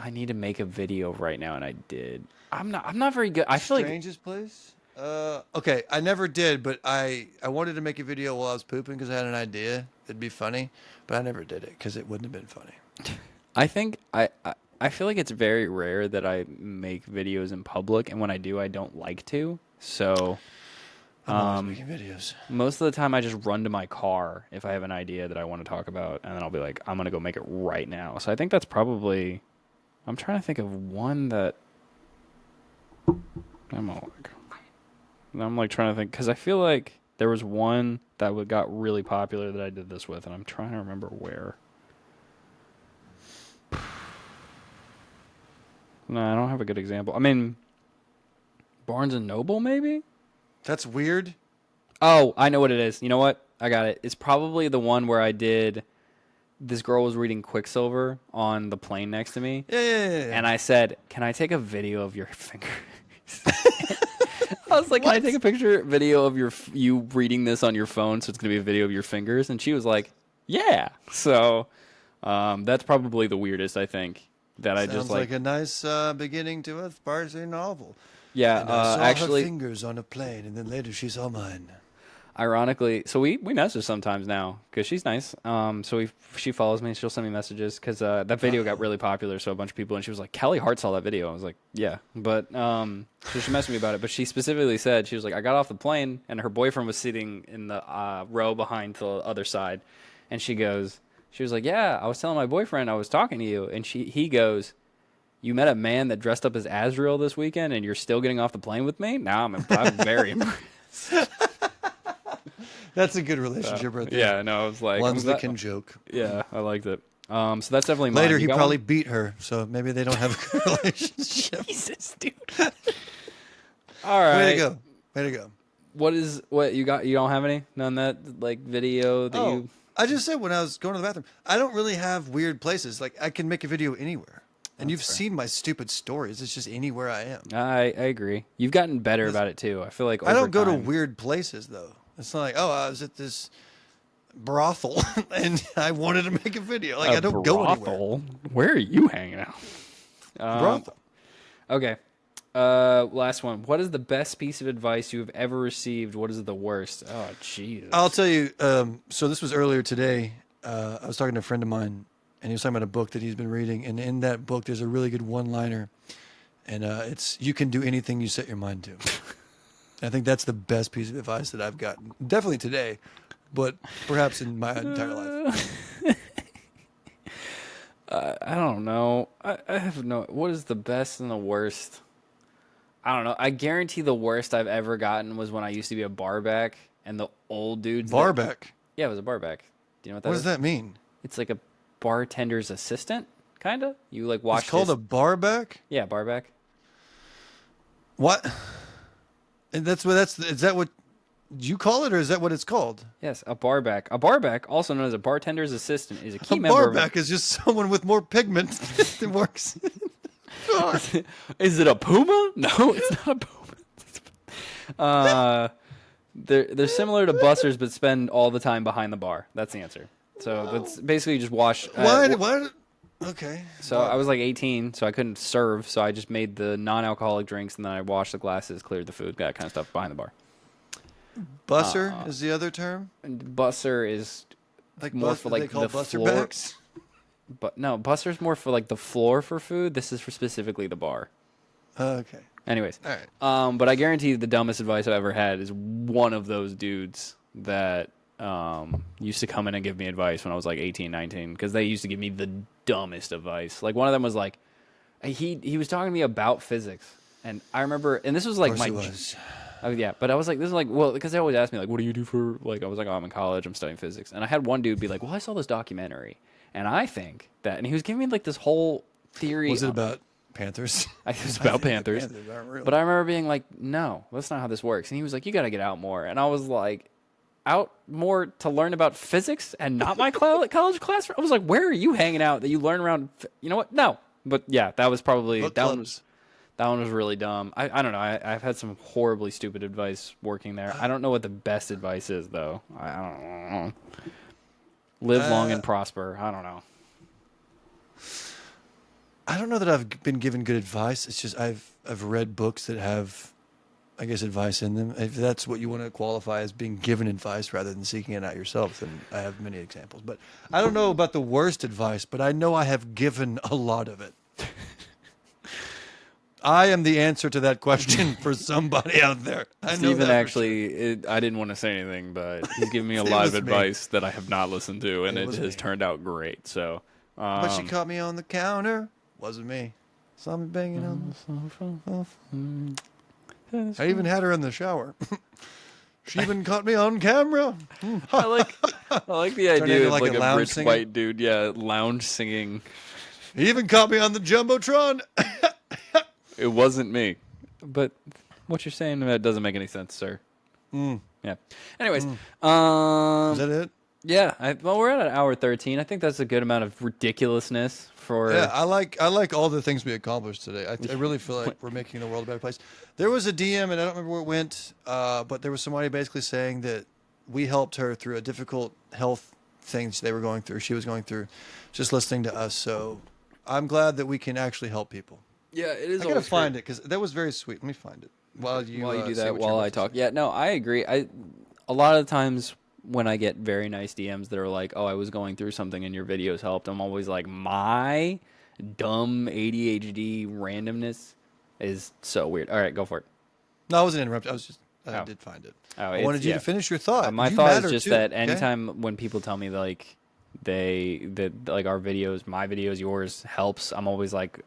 I need to make a video right now, and I did. I'm not very good. I feel like Strangest place? Okay, I never did, but I wanted to make a video while I was pooping because I had an idea it'd be funny, but I never did it because it wouldn't have been funny. I think I feel like it's very rare that I make videos in public, and when I do, I don't like to. So I'm always making videos. most of the time, I just run to my car if I have an idea that I want to talk about, and then I'll be like, I'm gonna go make it right now. So I think that's probably. I'm trying to think of one that I'm like trying to think because I feel like there was one that got really popular that I did this with, and I'm trying to remember where. No, I don't have a good example. I mean, Barnes and Noble, maybe? That's weird. Oh, I know what it is. You know what? I got it. It's probably the one where I did. This girl was reading Quicksilver on the plane next to me. Yeah. And I said, "Can I take a video of your fingers?" I was like, "Can I take a video of you reading this on your phone? So it's gonna be a video of your fingers." And she was like, "Yeah." So that's probably the weirdest I think that I Sounds just like a nice beginning to a Farsi novel. Yeah, And I saw actually, her fingers on a plane, and then later she saw mine. Ironically, so we message sometimes now because she's nice. She follows me. She'll send me messages because that video got really popular. So a bunch of people, and she was like, Kelly Hart saw that video. I was like, yeah, but so she messaged me about it. But she specifically said, she was like, I got off the plane and her boyfriend was sitting in the row behind the other side, and she was like, yeah, I was telling my boyfriend I was talking to you, and he goes, you met a man that dressed up as Azrael this weekend, and you're still getting off the plane with me? Now I'm very impressed. That's a good relationship right there. Yeah, no, I was like... Ones that can joke. Yeah, I liked it. So that's definitely mine. Later, he probably beat her, so maybe they don't have a good relationship. Jesus, dude. All right. Way to go. What you got? You don't have any? None that, like, video that you... I just said when I was going to the bathroom, I don't really have weird places. Like, I can make a video anywhere. And you've seen my stupid stories. It's just anywhere I am. I agree. You've gotten better about it, too. I feel like I don't go to weird places, though. It's not like, I was at this brothel and I wanted to make a video. Like, I don't go anywhere. Where are you hanging out? Brothel. Okay. Last one. What is the best piece of advice you have ever received? What is the worst? Oh, Jesus. I'll tell you. So this was earlier today. I was talking to a friend of mine, and he was talking about a book that he's been reading. And in that book, there's a really good one-liner. And it's, you can do anything you set your mind to. I think that's the best piece of advice that I've gotten. Definitely today, but perhaps in my entire life. I don't know. I have no... What is the best and the worst? I don't know. I guarantee the worst I've ever gotten was when I used to be a barback, and the old dudes... Barback? Yeah, it was a barback. Do you know what that is? What does that mean? It's like a bartender's assistant, kind of. You, like, watch... It's called a barback? Yeah, barback. What? And is that what you call it, or is that what it's called? Yes, a barback. A barback, also known as a bartender's assistant, is a key member. A barback is just someone with more pigment that works. Is it a puma? No, it's not a puma. They're similar to bussers, but spend all the time behind the bar. That's the answer. So that's basically just wash. Why? Okay. So I was like 18, so I couldn't serve, so I just made the non-alcoholic drinks, and then I washed the glasses, cleared the food, that kind of stuff behind the bar. Busser is the other term? And busser is like more for like the floor. But no, busser's more for like the floor for food. This is for specifically the bar. Okay. Anyways. All right. But I guarantee the dumbest advice I've ever had is one of those dudes that used to come in and give me advice when I was like 18, 19, because they used to give me the dumbest advice. Like one of them was like, he was talking to me about physics, and I remember, and this was like oh yeah, but I was like, this is like, well, because they always ask me like, what do you do for, like, I was like, oh, I'm in college, I'm studying physics, and I had one dude be like, well, I saw this documentary, and I think that, and he was giving me like this whole theory. Was it about Panthers? It was about Panthers. Panthers aren't real. But I remember being like, no, that's not how this works. And he was like, you got to get out more. And I was like, out more to learn about physics and not my college class? I was like, where are you hanging out that you learn around? You know what? No. But yeah, that was probably, that one was really dumb. I don't know. I've had some horribly stupid advice working there. I don't know what the best advice is, though. I don't know. Live long and prosper. I don't know. I don't know that I've been given good advice. It's just I've read books that have, I guess, advice in them. If that's what you want to qualify as being given advice rather than seeking it out yourself, then I have many examples. But I don't know about the worst advice, but I know I have given a lot of it. I am the answer to that question for somebody out there. Steven actually, I didn't want to say anything, but he's given me a lot of advice that I have not listened to, and it has turned out great. So, but she caught me on the counter. Wasn't me. Saw me banging on the phone. I even had her in the shower. She even caught me on camera. I like the idea of like a rich singer. white dude, lounge singing. He even caught me on the Jumbotron. It wasn't me. But what you're saying that doesn't make any sense, sir. Yeah. Anyways, Is that it? Yeah. Well, we're at an hour 13. I think that's a good amount of ridiculousness for. Yeah, I like all the things we accomplished today. I really feel like we're making the world a better place. There was a DM, and I don't remember where it went, but there was somebody basically saying that we helped her through a difficult health thing they were going through. She was going through, just listening to us. So I'm glad that we can actually help people. Yeah, it is. I gotta find it because that was very sweet. Let me find it while you do that. While I talk. Yeah, no, I agree. a lot of the times when I get very nice DMs that are like, "Oh, I was going through something and your videos helped," I'm always like, my dumb ADHD randomness is so weird. All right, go for it. No, I wasn't interrupted. I Oh. did find it. Oh, I wanted you to finish your thought. My You thought is matter just too, that okay? anytime when people tell me like like our videos, my videos, yours helps, I'm always like,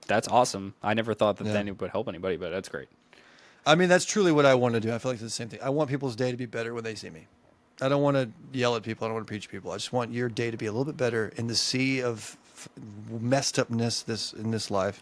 that's awesome. I never thought that Yeah. any would help anybody, but that's great. I mean, that's truly what I want to do. I feel like it's the same thing. I want people's day to be better when they see me. I don't want to yell at people. I don't want to preach to people. I just want your day to be a little bit better in the sea of messed upness in this life.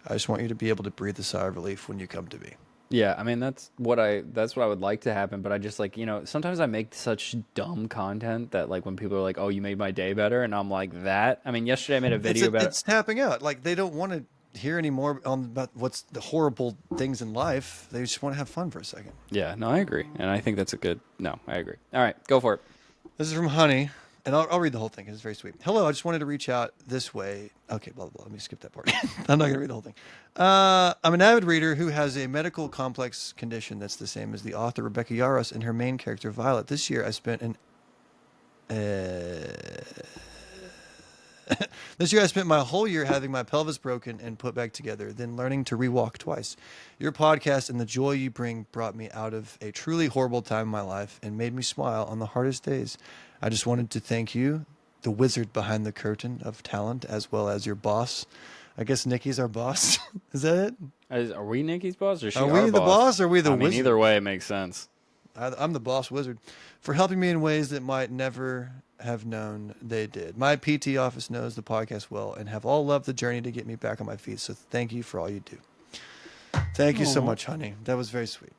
I just want you to be able to breathe a sigh of relief when you come to me. Yeah, I mean that's what I would like to happen, but I just like, sometimes I make such dumb content that like when people are like, "Oh, you made my day better," and I'm like, "That?" I mean, yesterday I made a video about It's tapping out. Like they don't want to hear any more about what's the horrible things in life. They just want to have fun for a second. Yeah, no, I agree. And I think that's I agree. All right, go for it. This is from Honey, and I'll read the whole thing because it's very sweet. Hello, I just wanted to reach out this way. Okay, blah, blah, blah. Let me skip that part. I'm not going to read the whole thing. I'm an avid reader who has a medical complex condition that's the same as the author Rebecca Yaros and her main character Violet. This year I spent This year I spent my whole year having my pelvis broken and put back together, then learning to rewalk twice. Your podcast and the joy you bring brought me out of a truly horrible time in my life and made me smile on the hardest days. I just wanted to thank you, the wizard behind the curtain of talent, as well as your boss. I guess Nikki's our boss. Is that it? Are we Nikki's boss or is she Are our we the boss or are we the I mean, wizard? either way it makes sense. I'm the boss wizard, for helping me in ways that might never have known they did. My PT office knows the podcast well and have all loved the journey to get me back on my feet. So thank you for all you do. Thank you so much, honey. That was very sweet.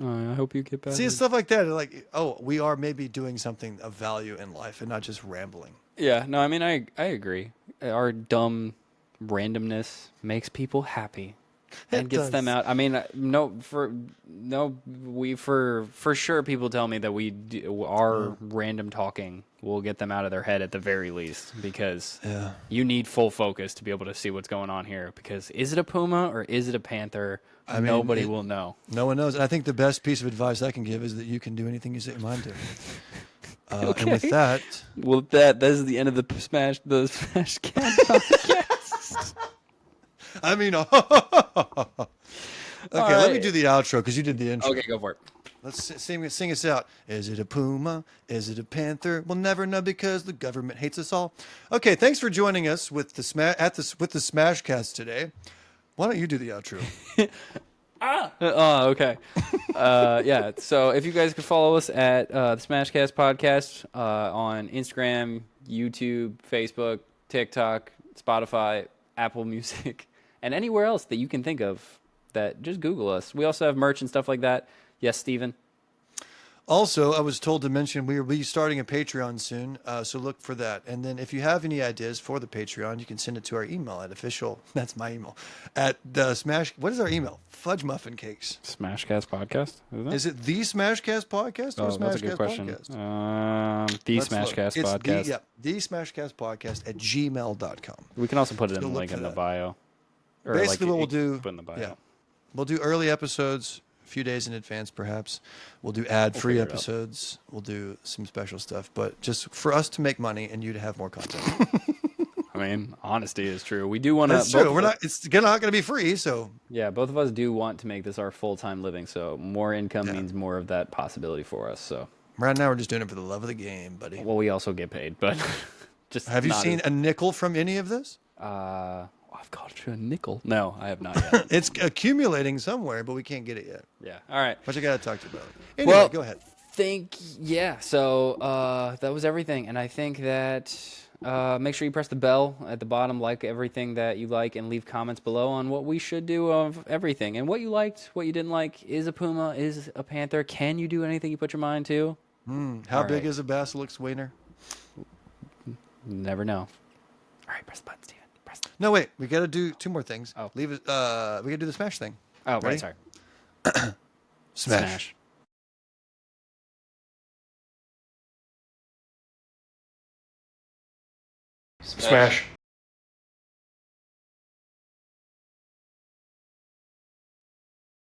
I hope you get back. See, stuff like that, like, oh, we are maybe doing something of value in life and not just rambling. Yeah, no, I mean, I agree. Our dumb randomness makes people happy and gets them out. I mean, for sure people tell me that our random talking will get them out of their head at the very least, because you need full focus to be able to see what's going on here, because is it a puma or is it a panther? I mean, nobody will know. No one knows. And I think the best piece of advice I can give is that you can do anything you set your mind to. And with that, that is the end of the SmashCast podcast. I mean, okay, right. Let me do the outro because you did the intro. Okay, go for it. Let's sing us out. Is it a puma? Is it a panther? We'll never know because the government hates us all. Okay, thanks for joining us with the SmashCast today. Why don't you do the outro? Okay. Yeah. So if you guys could follow us at the SmashCast podcast on Instagram, YouTube, Facebook, TikTok, Spotify, Apple Music, and anywhere else that you can think of, that just Google us. We also have merch and stuff like that. Yes, Steven? Also, I was told to mention we will be starting a Patreon soon, so look for that. And then if you have any ideas for the Patreon, you can send it to our email at official, that's my email, at the Smash, what is our email? Fudge Muffin Cakes. SmashCast podcast? Is it the SmashCast podcast or Oh, that's a good SmashCast question. podcast? The Let's look. SmashCast It's podcast. the SmashCast podcast at gmail.com. We can also put it in So the look link for in the that. bio. Or Basically what we'll do, Put in the bio. yeah, we'll do early episodes a few days in advance, perhaps. We'll do ad-free figure it out. episodes. We'll do some special stuff, but just for us to make money and you to have more content. I mean, honesty is true. We do want to. That's true. We're not. It's not going to be free. So Yeah, both of us do want to make this our full-time living, so more income means more of that possibility for us. So right now we're just doing it for the love of the game, buddy. well, we also get paid, but just Have you not seen a nickel from any of this? I've got you a nickel. No, I have not yet. It's accumulating somewhere, but we can't get it yet. Yeah. All right. But I got to talk to you about it. Anyway, go ahead. So that was everything, and I think that make sure you press the bell at the bottom, like everything that you like, and leave comments below on what we should do of everything, and what you liked, what you didn't like. Is a puma, is a panther? Can you do anything you put your mind to? How All big right. is a basilisk wiener? Never know. All right, press the button, Steven. Press the... No, wait. We got to do two more things. Oh. Leave it. We got to do the smash thing. Oh, Ready? right, sorry. Smash. Smash.